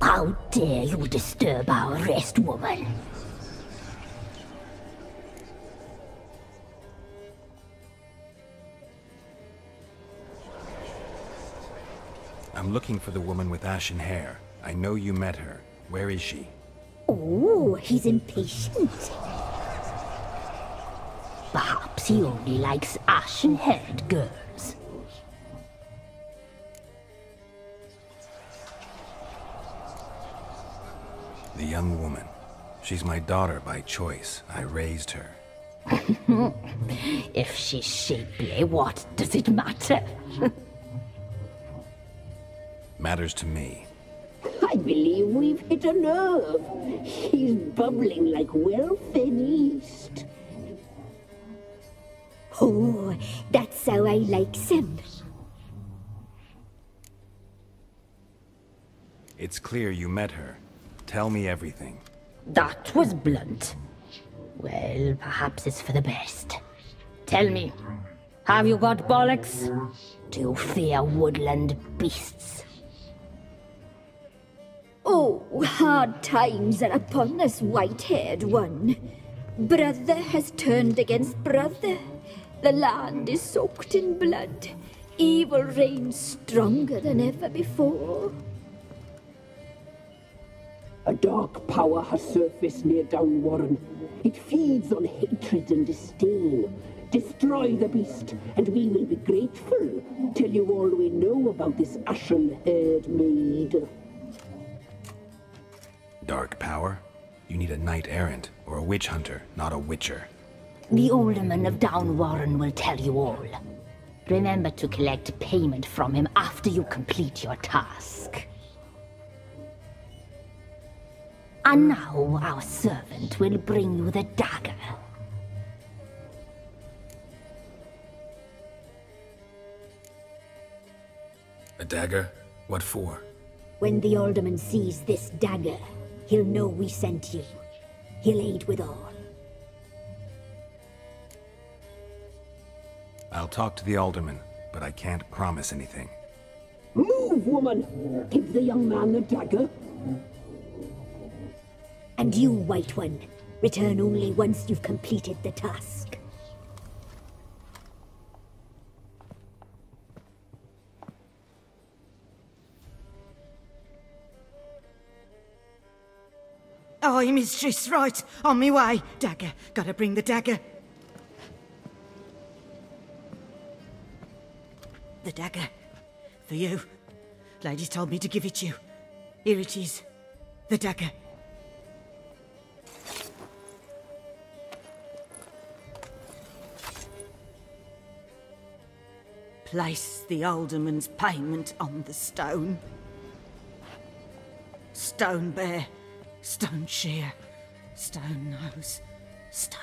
How dare you disturb our rest, woman? I'm looking for the woman with ashen hair. I know you met her. Where is she? Oh, he's impatient. Perhaps he only likes ashen-haired girls. The young woman. She's my daughter by choice. I raised her. If she's shapely, what does it matter? Matters to me. I believe we've hit a nerve. He's bubbling like well-fed yeast. Oh, that's how I likes him. It's clear you met her. Tell me everything. That was blunt. Well, perhaps it's for the best. Tell me, have you got bollocks? Do you fear woodland beasts? Oh, hard times are upon us, white-haired one. Brother has turned against brother. The land is soaked in blood. Evil reigns stronger than ever before. A dark power has surfaced near Downwarren. It feeds on hatred and disdain. Destroy the beast, and we will be grateful. Tell you all we know about this ashen-haired maid. Dark power? You need a knight-errant or a witch hunter, not a witcher. The alderman of Downwarren will tell you all. Remember to collect payment from him after you complete your task. And now our servant will bring you the dagger. A dagger? What for? When the alderman sees this dagger, he'll know we sent you. He'll aid with all. I'll talk to the alderman, but I can't promise anything. Move, woman! Give the young man the dagger. And you, White One, return only once you've completed the task. Aye, mistress, right. On me way. Dagger. Gotta bring the dagger. The dagger. For you. Lady told me to give it you. Here it is. The dagger. Place the alderman's payment on the stone. Stone bear. Stone shear, stone nose, stone